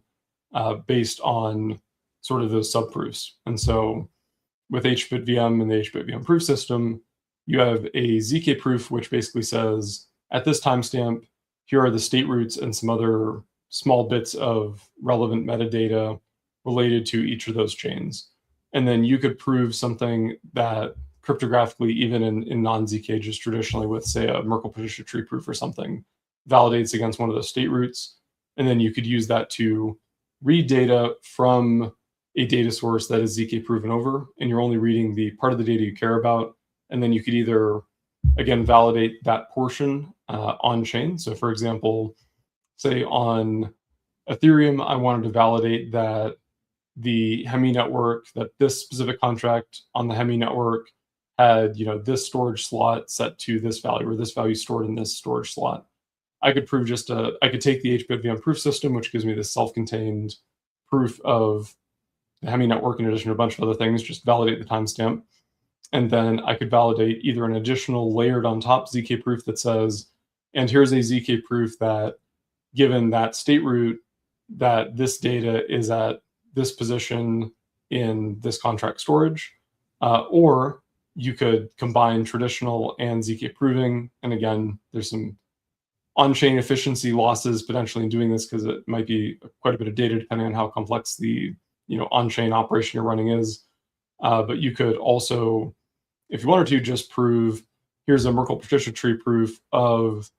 B: based on sort of those subproofs. And so with hBitVM and the hBitVM proof system, you have a ZK proof, which basically says, at this timestamp, here are the state roots and some other small bits of relevant metadata related to each of those chains. And then you could prove something that cryptographically, even in non-ZK, just traditionally with, say, a Merkle-Patricia tree proof or something, validates against one of those state roots. And then you could use that to read data from a data source that is ZK proven over, and you're only reading the part of the data you care about. And then you could either, again, validate that portion on-chain. So for example, say on Ethereum, I wanted to validate that the Hemi network, that this specific contract on the Hemi network had, this storage slot set to this value, or this value stored in this storage slot. I could prove I could take the hBitVM proof system, which gives me this self-contained proof of the Hemi network in addition to a bunch of other things, just validate the timestamp. And then I could validate either an additional layered on top ZK proof that says, and here's a ZK proof that given that state root, that this data is at this position in this contract storage. Or you could combine traditional and ZK proving. And again, there's some on-chain efficiency losses potentially in doing this, because it might be quite a bit of data depending on how complex the on-chain operation you're running is. But you could also, if you wanted to, just prove, here's a Merkle-Patricia tree proof of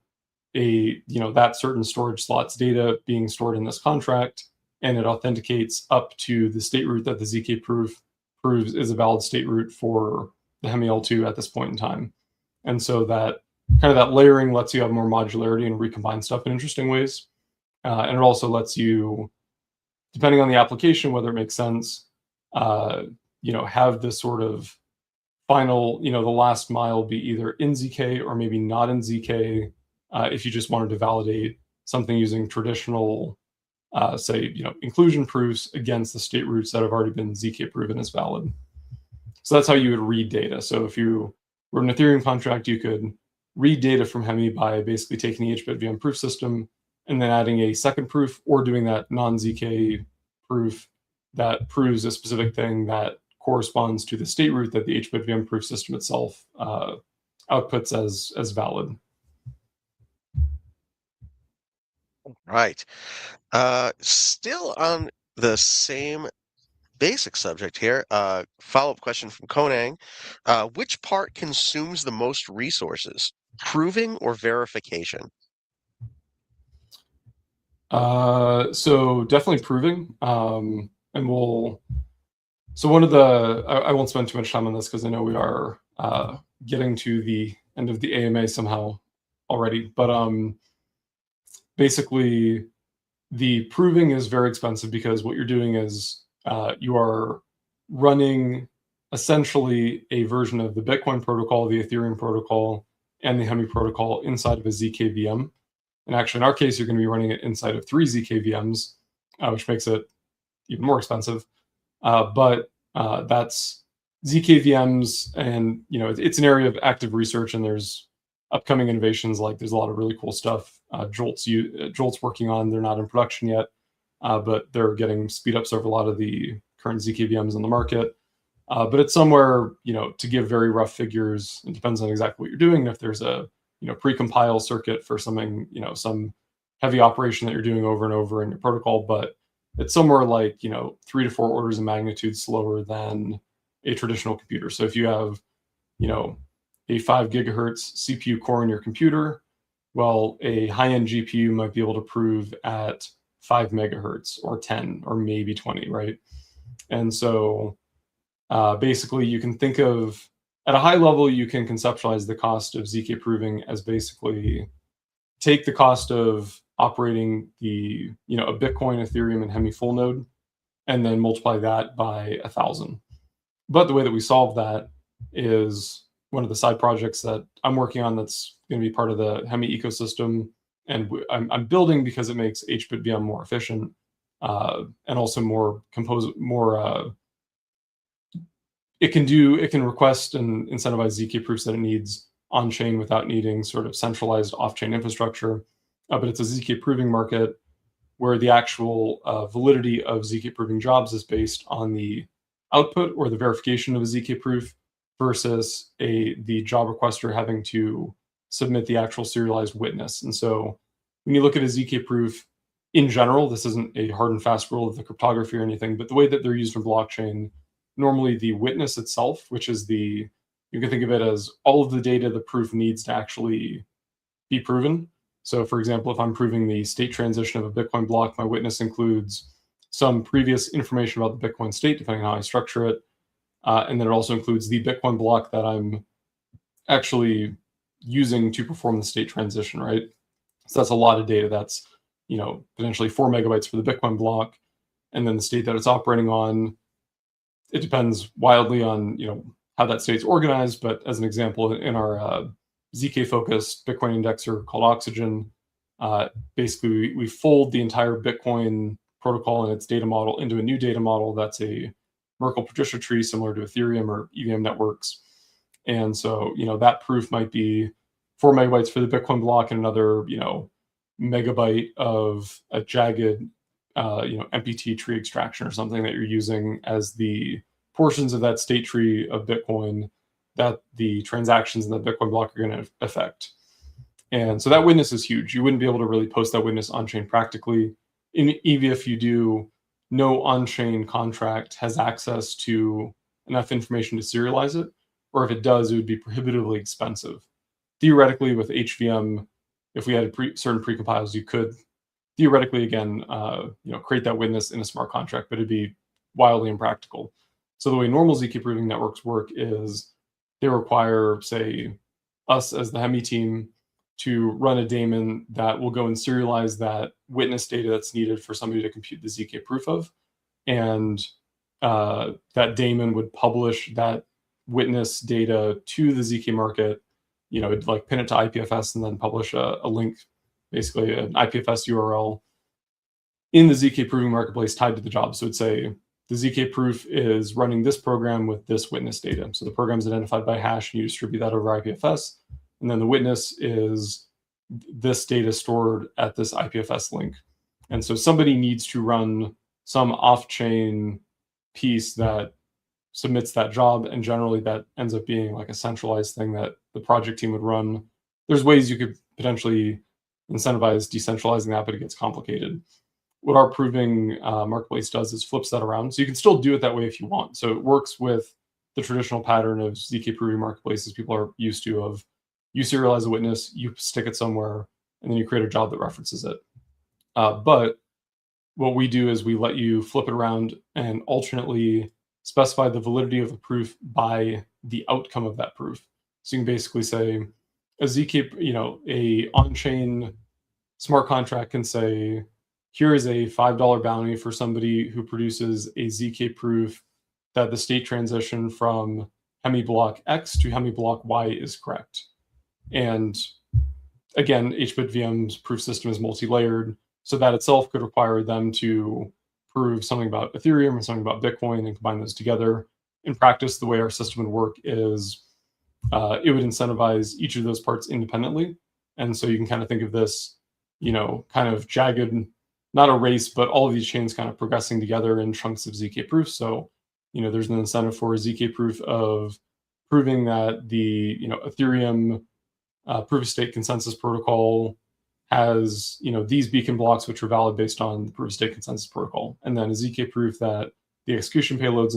B: that certain storage slot's data being stored in this contract, and it authenticates up to the state root that the ZK proof proves is a valid state root for the Hemi L2 at this point in time. And so that kind of that layering lets you have more modularity and recombine stuff in interesting ways. And it also lets you, depending on the application, whether it makes sense, have this sort of final, the last mile be either in ZK or maybe not in ZK if you just wanted to validate something using traditional, say, inclusion proofs against the state roots that have already been ZK proven as valid. So that's how you would read data. So if you were an Ethereum contract, you could read data from Hemi by basically taking the hBitVM proof system and then adding a second proof, or doing that non-ZK proof that proves a specific thing that corresponds to the state root that the hBitVM proof system itself outputs as valid.
A: Right. Still on the same basic subject here. Follow-up question from Konang. Which part consumes the most resources, proving or verification?
B: So definitely proving. So one of the, I won't spend too much time on this because I know we are getting to the end of the AMA somehow already, but basically the proving is very expensive because what you're doing is you are running essentially a version of the Bitcoin protocol, the Ethereum protocol, and the Hemi protocol inside of a ZK VM. And actually, in our case, you're going to be running it inside of 3 ZK VMs, which makes it even more expensive. But that's ZK VMs, and it's an area of active research, and there's upcoming innovations. Like there's a lot of really cool stuff Jolt's working on. They're not in production yet, but they're getting speed ups over a lot of the current ZK VMs on the market. But it's somewhere, to give very rough figures, it depends on exactly what you're doing. If there's a pre-compile circuit for something, some heavy operation that you're doing over and over in your protocol, but it's somewhere like 3 to 4 orders of magnitude slower than a traditional computer. So if you have a 5 gigahertz CPU core in your computer, well, a high-end GPU might be able to prove at 5 megahertz or 10 or maybe 20, right? And so basically you can think of, at a high level, you can conceptualize the cost of ZK proving as basically take the cost of operating a Bitcoin, Ethereum, and Hemi full node, and then multiply that by 1,000. But the way that we solve that is one of the side projects that I'm working on that's going to be part of the Hemi ecosystem, and I'm building because it makes hBitVM more efficient and also more it can request and incentivize ZK proofs that it needs on chain without needing sort of centralized off-chain infrastructure. But it's a ZK proving market where the actual validity of ZK proving jobs is based on the output or the verification of a ZK proof versus the job requester having to submit the actual serialized witness. And so when you look at a ZK proof in general, this isn't a hard and fast rule of the cryptography or anything, but the way that they're used in blockchain, normally the witness itself, which is you can think of it as all of the data the proof needs to actually be proven. So for example, if I'm proving the state transition of a Bitcoin block, my witness includes some previous information about the Bitcoin state, depending on how I structure it. And then it also includes the Bitcoin block that I'm actually using to perform the state transition, right? So that's a lot of data. That's, potentially 4 megabytes for the Bitcoin block. And then the state that it's operating on, it depends wildly on, how that state's organized. But as an example, in our ZK-focused Bitcoin indexer called Oxygen, basically we fold the entire Bitcoin protocol and its data model into a new data model that's a Merkle-Patricia tree similar to Ethereum or EVM networks. And so, that proof might be 4 megabytes for the Bitcoin block and another, megabyte of a jagged, MPT tree extraction or something that you're using as the portions of that state tree of Bitcoin that the transactions in the Bitcoin block are going to affect. And so that witness is huge. You wouldn't be able to really post that witness on-chain practically. Even if you do, no on-chain contract has access to enough information to serialize it, or if it does, it would be prohibitively expensive. Theoretically, with HVM, if we had certain precompiles, you could theoretically, again, create that witness in a smart contract, but it'd be wildly impractical. So the way normal ZK proving networks work is they require, say, us as the Hemi team to run a daemon that will go and serialize that witness data that's needed for somebody to compute the ZK proof of. And that daemon would publish that witness data to the ZK market, it'd like pin it to IPFS and then publish a link, basically an IPFS URL in the ZK proving marketplace tied to the job. So it'd say the ZK proof is running this program with this witness data. So the program is identified by hash, and you distribute that over IPFS. And then the witness is this data stored at this IPFS link. And so somebody needs to run some off-chain piece that submits that job, and generally that ends up being like a centralized thing that the project team would run. There's ways you could potentially incentivize decentralizing that, but it gets complicated. What our proving marketplace does is flips that around. So you can still do it that way if you want. So it works with the traditional pattern of ZK proving marketplaces people are used to, of you serialize a witness, you stick it somewhere, and then you create a job that references it. But what we do is we let you flip it around and alternately specify the validity of a proof by the outcome of that proof. So you can basically say a ZK, a on-chain smart contract can say, here is a $5 bounty for somebody who produces a ZK proof that the state transition from Hemi block X to Hemi block Y is correct. And again, hBitVM's proof system is multi-layered, so that itself could require them to prove something about Ethereum or something about Bitcoin and combine those together. In practice, the way our system would work is it would incentivize each of those parts independently. And so you can kind of think of this, kind of jagged, not a race, but all of these chains kind of progressing together in chunks of ZK proofs. So, there's an incentive for a ZK proof of proving that the, Ethereum proof of stake consensus protocol has, these beacon blocks, which are valid based on the proof of stake consensus protocol. And then a ZK proof that the execution payloads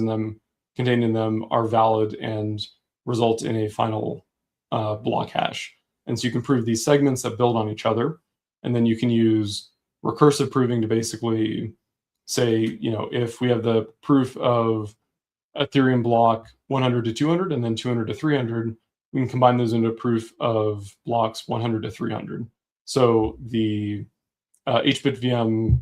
B: contained in them are valid and result in a final block hash. And so you can prove these segments that build on each other. And then you can use recursive proving to basically say, if we have the proof of Ethereum block 100 to 200 and then 200 to 300, we can combine those into a proof of blocks 100 to 300. So the hBitVM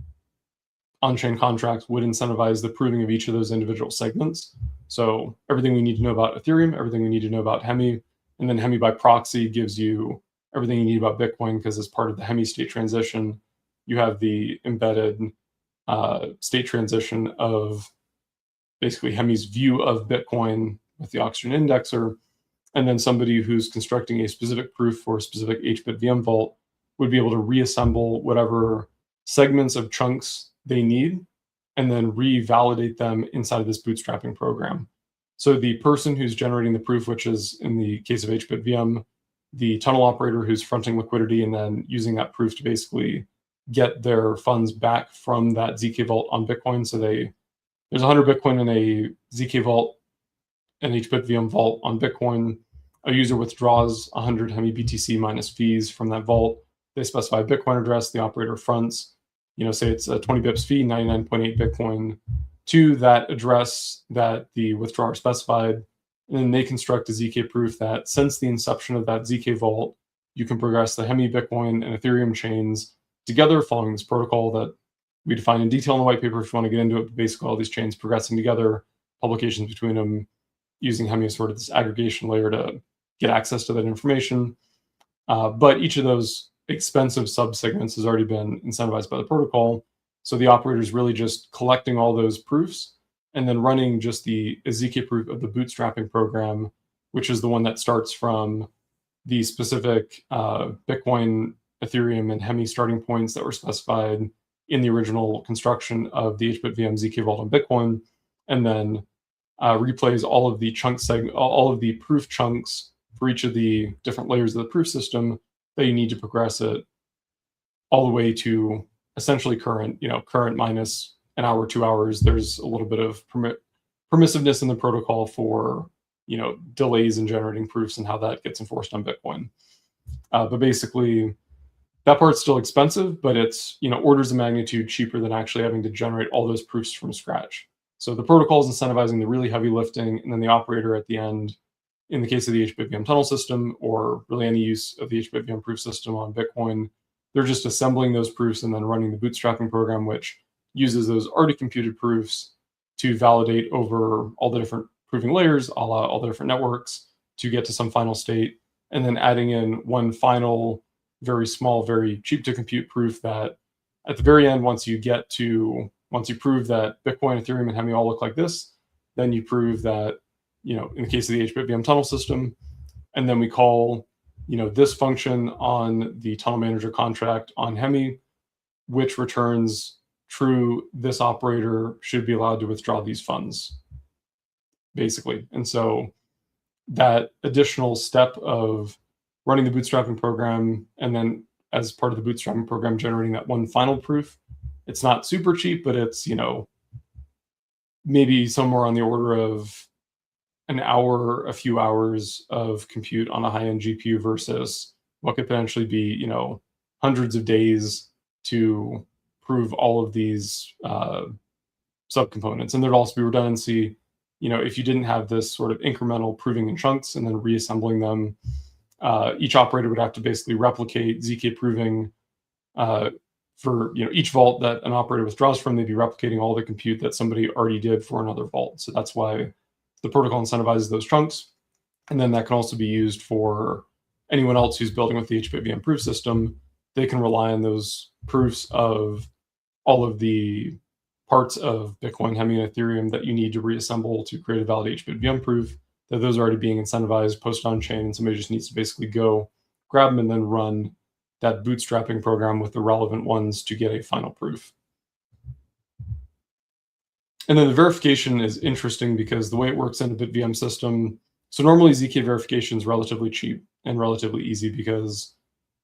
B: on-chain contracts would incentivize the proving of each of those individual segments. So everything we need to know about Ethereum, everything we need to know about Hemi, and then Hemi by proxy gives you everything you need about Bitcoin, because as part of the Hemi state transition, you have the embedded state transition of basically Hemi's view of Bitcoin with the oxygen indexer. And then somebody who's constructing a specific proof for a specific hBitVM vault would be able to reassemble whatever segments of chunks they need and then revalidate them inside of this bootstrapping program. So the person who's generating the proof, which is in the case of hBitVM, the tunnel operator who's fronting liquidity and then using that proof to basically get their funds back from that ZK vault on Bitcoin. So there's 100 Bitcoin in a ZK vault, an hBitVM vault on Bitcoin. A user withdraws 100 Hemi BTC minus fees from that vault. They specify a Bitcoin address, the operator fronts, say it's a 20 bips fee, 99.8 Bitcoin to that address that the withdrawer specified. And then they construct a ZK proof that since the inception of that ZK vault, you can progress the Hemi, Bitcoin, and Ethereum chains together following this protocol that we define in detail in the white paper if you want to get into it. Basically, all these chains progressing together, publications between them, using Hemi as sort of this aggregation layer to get access to that information. But each of those expensive subsegments has already been incentivized by the protocol. So the operator is really just collecting all those proofs and then running just the ZK proof of the bootstrapping program, which is the one that starts from the specific Bitcoin, Ethereum, and Hemi starting points that were specified in the original construction of the hBitVM ZK vault on Bitcoin, and then replays all of the all of the proof chunks for each of the different layers of the proof system that you need to progress it all the way to essentially current minus an hour, 2 hours. There's a little bit of permissiveness in the protocol for, delays in generating proofs and how that gets enforced on Bitcoin. But basically, that part's still expensive, but it's, orders of magnitude cheaper than actually having to generate all those proofs from scratch. So the protocol is incentivizing the really heavy lifting, and then the operator at the end, in the case of the hBitVM tunnel system, or really any use of the hBitVM proof system on Bitcoin, they're just assembling those proofs and then running the bootstrapping program, which uses those already computed proofs to validate over all the different proving layers, a la all the different networks, to get to some final state, and then adding in one final, very small, very cheap to compute proof that at the very end, once you prove that Bitcoin, Ethereum, and Hemi all look like this, then you prove that, in the case of the hBitVM tunnel system, and then we call, this function on the tunnel manager contract on Hemi, which returns true, this operator should be allowed to withdraw these funds, basically. And so that additional step of running the bootstrapping program, and then as part of the bootstrapping program, generating that one final proof, it's not super cheap, but it's, maybe somewhere on the order of an hour, a few hours of compute on a high-end GPU versus what could potentially be, hundreds of days to prove all of these subcomponents. And there'd also be redundancy, if you didn't have this sort of incremental proving in chunks and then reassembling them, each operator would have to basically replicate ZK proving for each vault that an operator withdraws from. They'd be replicating all the compute that somebody already did for another vault. So that's why the protocol incentivizes those chunks. And then that can also be used for anyone else who's building with the hBitVM proof system. They can rely on those proofs of all of the parts of Bitcoin, Hemi, and Ethereum that you need to reassemble to create a valid hBitVM proof, that those are already being incentivized, posted on chain, and somebody just needs to basically go grab them and then run that bootstrapping program with the relevant ones to get a final proof. And then the verification is interesting because the way it works in a BitVM system, so normally ZK verification is relatively cheap and relatively easy because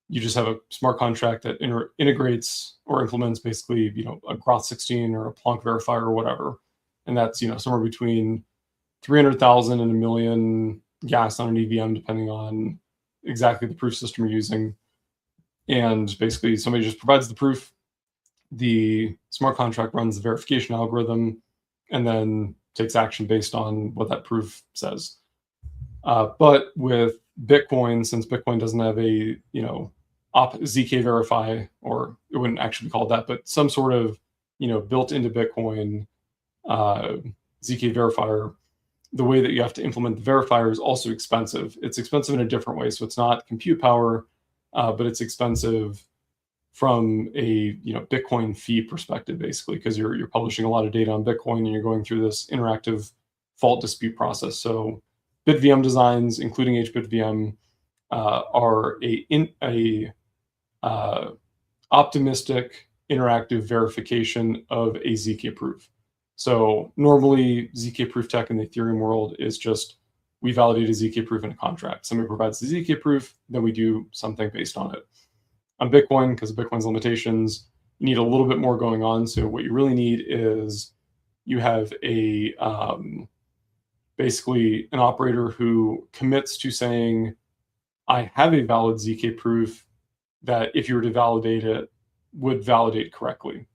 B: you just have a smart contract that integrates or implements basically, a Groth16 or a Plonk verifier or whatever. And that's, somewhere between 300,000 and 1 million gas on an EVM, depending on exactly the proof system you're using. And basically somebody just provides the proof, the smart contract runs the verification algorithm, and then takes action based on what that proof says. But with Bitcoin, since Bitcoin doesn't have a, ZK verify, or it wouldn't actually be called that, but some sort of, built into Bitcoin ZK verifier, the way that you have to implement the verifier is also expensive. It's expensive in a different way. So it's not compute power, but it's expensive from a Bitcoin fee perspective, basically, because you're publishing a lot of data on Bitcoin and you're going through this interactive fault dispute process. So BitVM designs, including hBitVM, are a optimistic interactive verification of a ZK proof. So normally ZK proof tech in the Ethereum world is just, we validate a ZK proof in a contract. Somebody provides the ZK proof, then we do something based on it. On Bitcoin, because of Bitcoin's limitations, you need a little bit more going on. So what you really need is you have a basically an operator who commits to saying, I have a valid ZK proof that if you were to validate it, would validate correctly.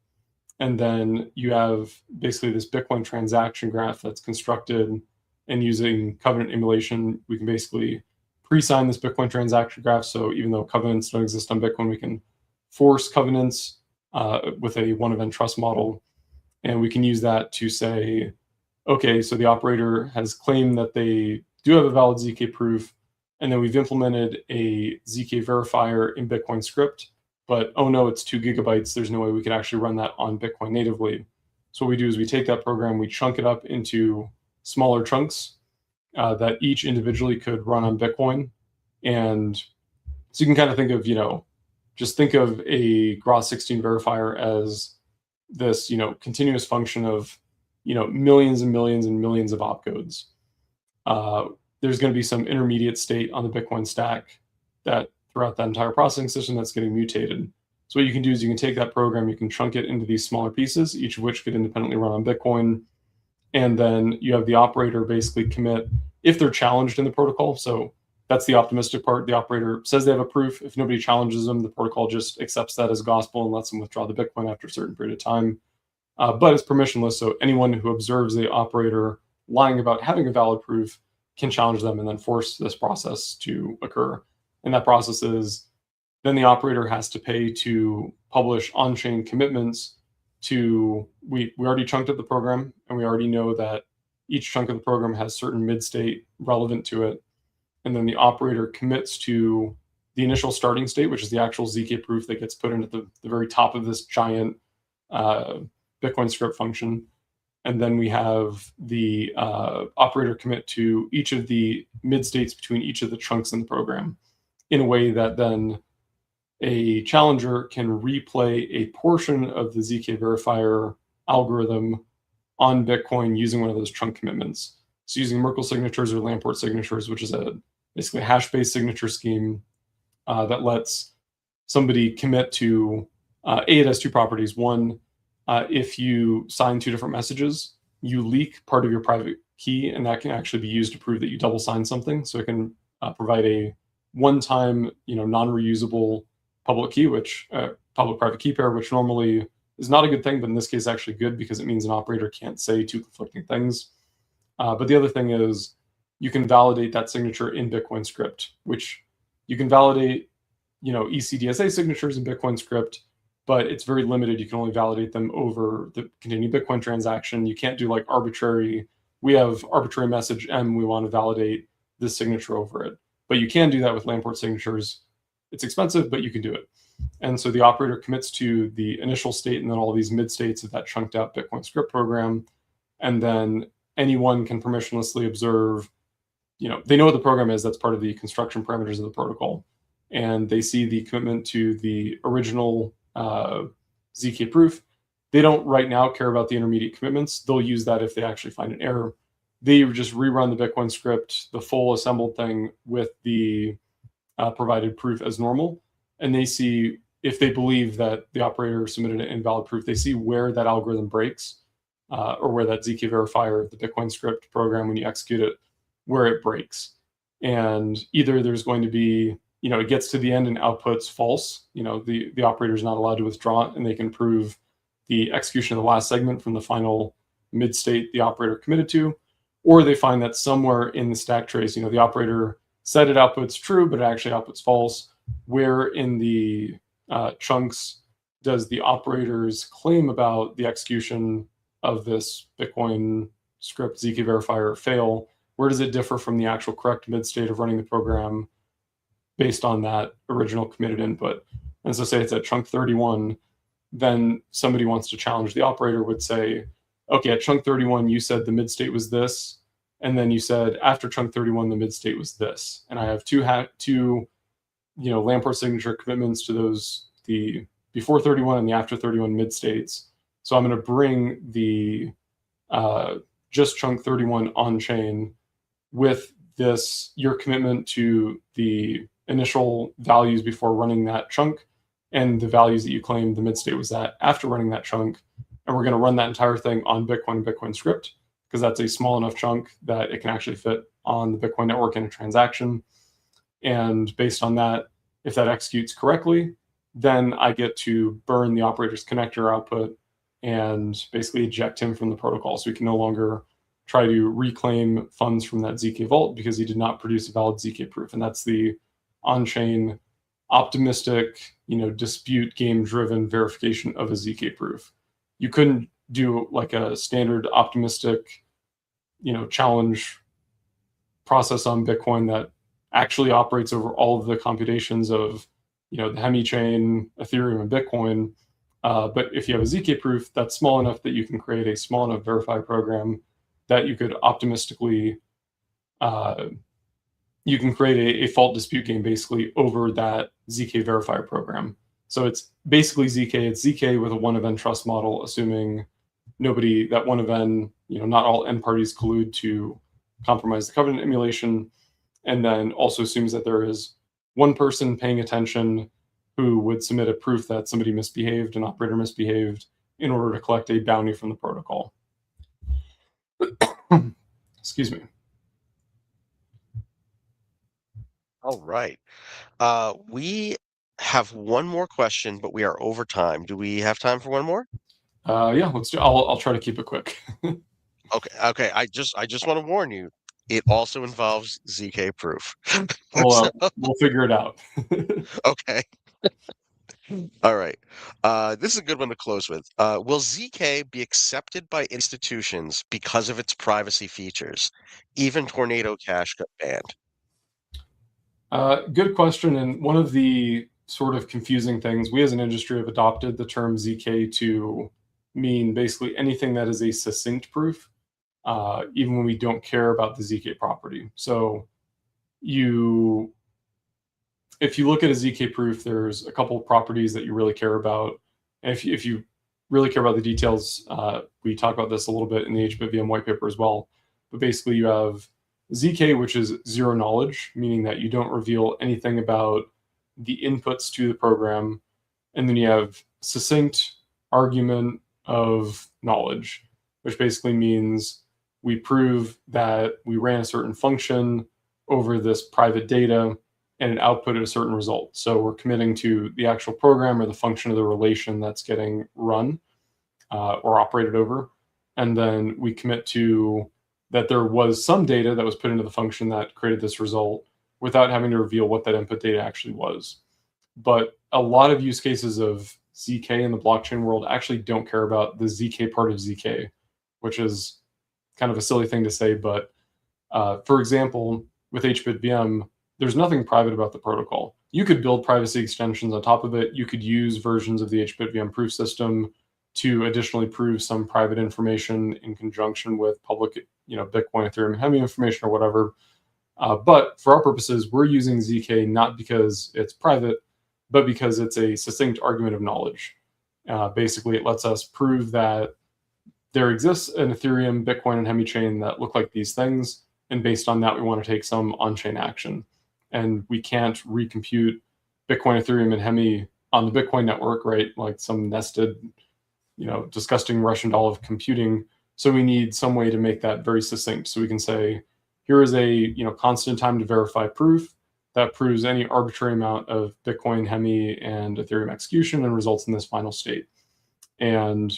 B: And then you have basically this Bitcoin transaction graph that's constructed, and using covenant emulation, we can basically pre-sign this Bitcoin transaction graph. So even though covenants don't exist on Bitcoin, we can force covenants with a one-event trust model. And we can use that to say, okay, so the operator has claimed that they do have a valid ZK proof, and then we've implemented a ZK verifier in Bitcoin script, but oh no, it's 2 gigabytes. There's no way we could actually run that on Bitcoin natively. So what we do is we take that program, we chunk it up into smaller chunks that each individually could run on Bitcoin. And so you can kind of think of, just think of a Groth16 verifier as this, continuous function of, millions and millions and millions of opcodes. There's going to be some intermediate state on the Bitcoin stack that throughout that entire processing system that's getting mutated. So what you can do is you can take that program, you can chunk it into these smaller pieces, each of which could independently run on Bitcoin. And then you have the operator basically commit if they're challenged in the protocol. So that's the optimistic part. The operator says they have a proof. If nobody challenges them, the protocol just accepts that as gospel and lets them withdraw the Bitcoin after a certain period of time. But it's permissionless. So anyone who observes the operator lying about having a valid proof can challenge them and then force this process to occur. And that process is then the operator has to pay to publish on-chain commitments to, we already chunked up the program, and we already know that each chunk of the program has certain mid-state relevant to it, and then the operator commits to the initial starting state, which is the actual ZK proof that gets put into the very top of this giant Bitcoin script function. And then we have the operator commit to each of the mid states between each of the chunks in the program in a way that then a challenger can replay a portion of the ZK verifier algorithm on Bitcoin using one of those chunk commitments. So using Merkle signatures or Lamport signatures, which is basically a hash-based signature scheme that lets somebody commit to it has two properties. One, if you sign two different messages, you leak part of your private key, and that can actually be used to prove that you double signed something. So it can provide a one-time, non-reusable public key, which public-private key pair, which normally is not a good thing, but in this case, actually good because it means an operator can't say two conflicting things. But the other thing is you can validate that signature in Bitcoin script, which you can validate, ECDSA signatures in Bitcoin script, but it's very limited. You can only validate them over the continued Bitcoin transaction. You can't do like we have arbitrary message M, we want to validate this signature over it. But you can do that with Lamport signatures. It's expensive, but you can do it. And so the operator commits to the initial state and then all these mid states of that chunked out Bitcoin script program. And then anyone can permissionlessly observe, they know what the program is. That's part of the construction parameters of the protocol. And they see the commitment to the original ZK proof. They don't right now care about the intermediate commitments. They'll use that if they actually find an error. They just rerun the Bitcoin script, the full assembled thing with the provided proof as normal. And they see, if they believe that the operator submitted an invalid proof, they see where that algorithm breaks or where that ZK verifier, the Bitcoin script program, when you execute it, where it breaks. And either there's going to be, it gets to the end and outputs false. The operator is not allowed to withdraw it, and they can prove the execution of the last segment from the final mid state the operator committed to. Or they find that somewhere in the stack trace, the operator said it outputs true, but it actually outputs false. Where in the chunks does the operator's claim about the execution of this Bitcoin script ZK verifier fail? Where does it differ from the actual correct mid state of running the program based on that original committed input? And so say it's at chunk 31, then somebody wants to challenge the operator would say, okay, at chunk 31, you said the mid state was this. And then you said after chunk 31, the mid state was this. And I have two Lamport signature commitments to those, the before 31 and the after 31 mid states. So I'm going to bring the just chunk 31 on chain with this, your commitment to the initial values before running that chunk and the values that you claim the mid state was at after running that chunk. And we're going to run that entire thing on Bitcoin and Bitcoin script because that's a small enough chunk that it can actually fit on the Bitcoin network in a transaction. And based on that, if that executes correctly, then I get to burn the operator's connector output and basically eject him from the protocol. So we can no longer try to reclaim funds from that ZK vault because he did not produce a valid ZK proof. And that's the on-chain optimistic, dispute game-driven verification of a ZK proof. You couldn't do like a standard optimistic, challenge process on Bitcoin that actually operates over all of the computations of, the Hemi chain, Ethereum, and Bitcoin. But if you have a ZK proof, that's small enough that you can create a small enough verifier program that you could optimistically, you can create a fault dispute game basically over that ZK verifier program. So it's basically ZK. It's ZK with a one of n trust model, assuming that one of n, not all n parties collude to compromise the covenant emulation, and then also assumes that there is one person paying attention who would submit a proof that somebody misbehaved, an operator misbehaved, in order to collect a bounty from the protocol. Excuse me.
A: All right. We have one more question, but we are over time. Do we have time for one more?
B: Yeah, let's do. I'll try to keep it quick.
A: Okay. I just want to warn you. It also involves ZK proof.
B: We'll figure it out.
A: Okay. All right. This is a good one to close with. Will ZK be accepted by institutions because of its privacy features? Even Tornado Cash got banned.
B: Good question. And one of the sort of confusing things, we as an industry have adopted the term ZK to mean basically anything that is a succinct proof, even when we don't care about the ZK property. So you, if you look at a ZK proof, there's a couple of properties that you really care about. And if you really care about the details, we talk about this a little bit in the hBitVM white paper as well. But basically you have ZK, which is zero knowledge, meaning that you don't reveal anything about the inputs to the program. And then you have succinct argument of knowledge, which basically means we prove that we ran a certain function over this private data and it outputted a certain result. So we're committing to the actual program or the function of the relation that's getting run or operated over. And then we commit to that there was some data that was put into the function that created this result without having to reveal what that input data actually was. But a lot of use cases of ZK in the blockchain world actually don't care about the ZK part of ZK, which is kind of a silly thing to say. But for example, with hBitVM, there's nothing private about the protocol. You could build privacy extensions on top of it. You could use versions of the hBitVM proof system to additionally prove some private information in conjunction with public, Bitcoin, Ethereum, and Hemi information or whatever. But for our purposes, we're using ZK not because it's private, but because it's a succinct argument of knowledge. Basically, it lets us prove that there exists an Ethereum, Bitcoin, and Hemi chain that look like these things. And based on that, we want to take some on-chain action. And we can't recompute Bitcoin, Ethereum, and Hemi on the Bitcoin network, right? Like some nested, disgusting Russian doll of computing. So we need some way to make that very succinct. So we can say, here is a constant time to verify proof that proves any arbitrary amount of Bitcoin, Hemi, and Ethereum execution and results in this final state. And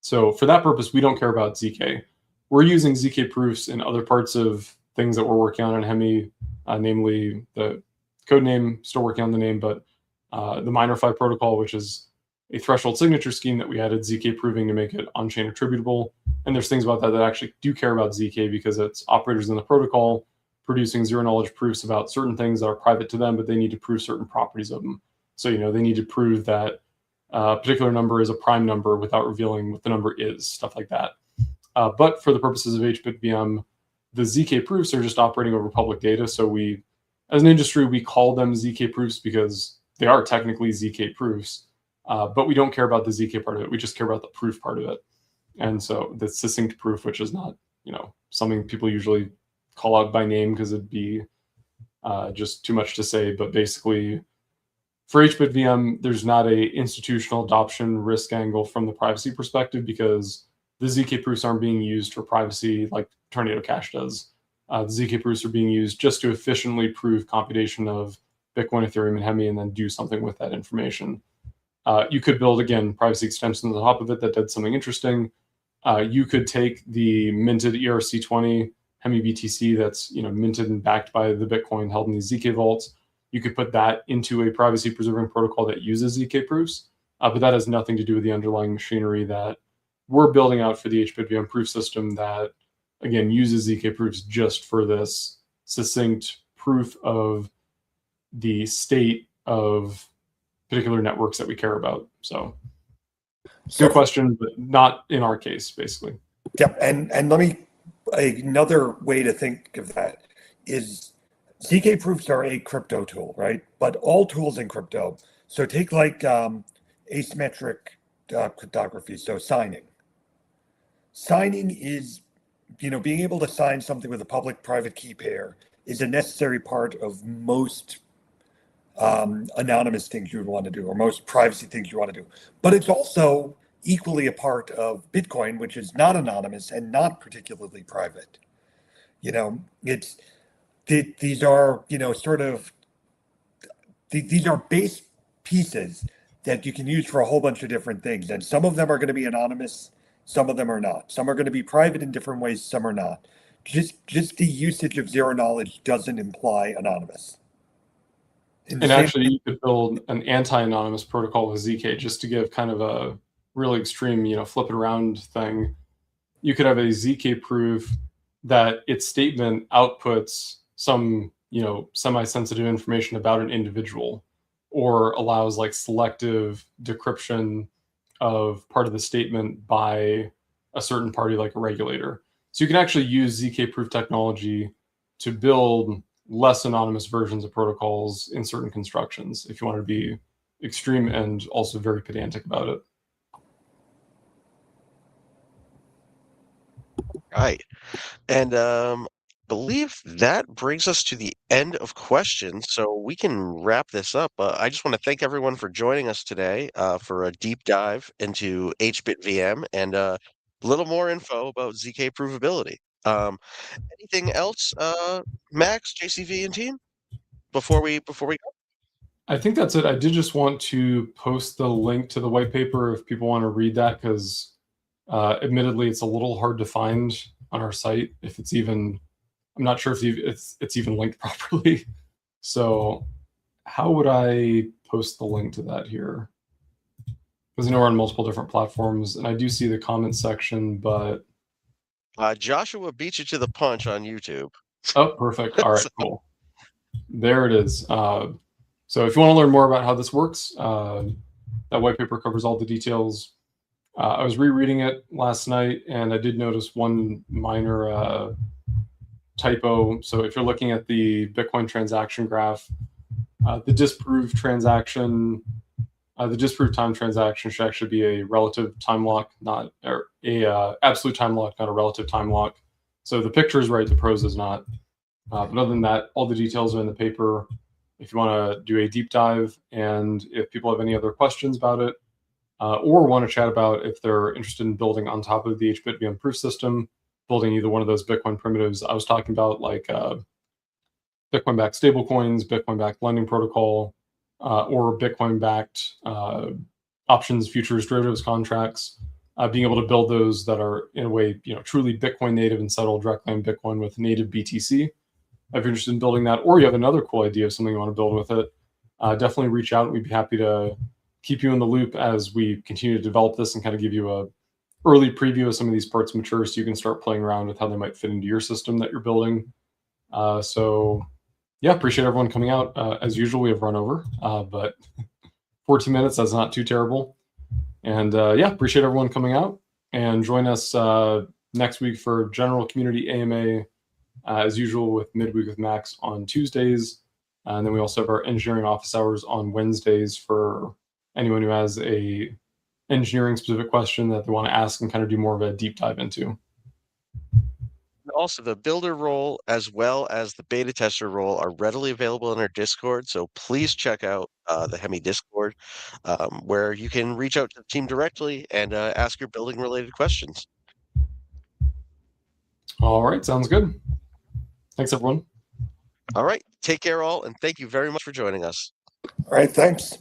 B: so for that purpose, we don't care about ZK. We're using ZK proofs in other parts of things that we're working on in Hemi, namely the code name, still working on the name, but the MinerFi protocol, which is a threshold signature scheme that we added ZK proving to make it on-chain attributable. And there's things about that that actually do care about ZK because it's operators in the protocol producing zero knowledge proofs about certain things that are private to them, but they need to prove certain properties of them. So, they need to prove that a particular number is a prime number without revealing what the number is, stuff like that. But for the purposes of hBitVM, the ZK proofs are just operating over public data. So we, as an industry, we call them ZK proofs because they are technically ZK proofs, but we don't care about the ZK part of it. We just care about the proof part of it. And so the succinct proof, which is not, something people usually call out by name because it'd be just too much to say. But basically, for hBitVM, there's not a institutional adoption risk angle from the privacy perspective because the ZK proofs aren't being used for privacy like Tornado Cash does. The ZK proofs are being used just to efficiently prove computation of Bitcoin, Ethereum, and Hemi, and then do something with that information. You could build, again, privacy extensions on top of it that did something interesting. You could take the minted ERC20 Hemi BTC that's minted and backed by the Bitcoin held in these ZK vaults. You could put that into a privacy preserving protocol that uses ZK proofs, but that has nothing to do with the underlying machinery that we're building out for the hBitVM proof system that, again, uses ZK proofs just for this succinct proof of the state of particular networks that we care about. So good question, but not in our case, basically.
C: Yep. And let me, another way to think of that is ZK proofs are a crypto tool, right? But all tools in crypto. So take like asymmetric cryptography, so signing. Signing is, being able to sign something with a public-private key pair is a necessary part of most anonymous things you would want to do, or most privacy things you want to do. But it's also equally a part of Bitcoin, which is not anonymous and not particularly private. It's these are these are base pieces that you can use for a whole bunch of different things, and some of them are going to be anonymous. Some of them are not. Some are going to be private in different ways. Some are not. Just the usage of zero knowledge doesn't imply anonymous.
B: And actually, you could build an anti-anonymous protocol with ZK just to give kind of a really extreme, flip it around thing. You could have a ZK proof that its statement outputs some, semi-sensitive information about an individual, or allows like selective decryption of part of the statement by a certain party, like a regulator. So you can actually use ZK proof technology to build less anonymous versions of protocols in certain constructions if you want to be extreme and also very pedantic about it.
A: Right. And believe that brings us to the end of questions, so we can wrap this up. I just want to thank everyone for joining us today for a deep dive into hBitVM and a little more info about ZK provability. Anything else, Max, JCV, and team, before we go?
B: I think that's it. I did just want to post the link to the white paper if people want to read that, because admittedly, it's a little hard to find on our site. If it's even, I'm not sure if it's even linked properly. So how would I post the link to that here? Because we're on multiple different platforms, and I do see the comment section, but
A: Joshua beat you to the punch on YouTube.
B: oh, perfect. All right, cool. There it is. So if you want to learn more about how this works, that white paper covers all the details. I was rereading it last night, and I did notice one minor typo. So if you're looking at the Bitcoin transaction graph, the disproved time transaction should actually be a relative time lock, not a absolute time lock, not a relative time lock. So the picture is right, the prose is not. But other than that, all the details are in the paper. If you want to do a deep dive, and if people have any other questions about it, or want to chat about if they're interested in building on top of the hBitVM proof system, building either one of those Bitcoin primitives I was talking about, like Bitcoin-backed stablecoins, Bitcoin-backed lending protocol, or Bitcoin-backed options, futures, derivatives contracts, being able to build those that are in a way, truly Bitcoin native and settle directly on Bitcoin with native BTC. If you're interested in building that, or you have another cool idea of something you want to build with it, definitely reach out. We'd be happy to keep you in the loop as we continue to develop this and kind of give you a early preview of some of these parts mature, so you can start playing around with how they might fit into your system that you're building. So yeah, appreciate everyone coming out. As usual, we have run over, but 14 minutes, that's not too terrible. And yeah, appreciate everyone coming out, and join us next week for General Community AMA, as usual, with Midweek with Max on Tuesdays. And then we also have our engineering office hours on Wednesdays for anyone who has a engineering specific question that they want to ask and kind of do more of a deep dive into.
A: Also, the builder role as well as the beta tester role are readily available in our Discord, so please check out the Hemi Discord, where you can reach out to the team directly and ask your building related questions.
B: All right, sounds good. Thanks, everyone.
A: All right, take care all, and thank you very much for joining us.
C: All right, thanks.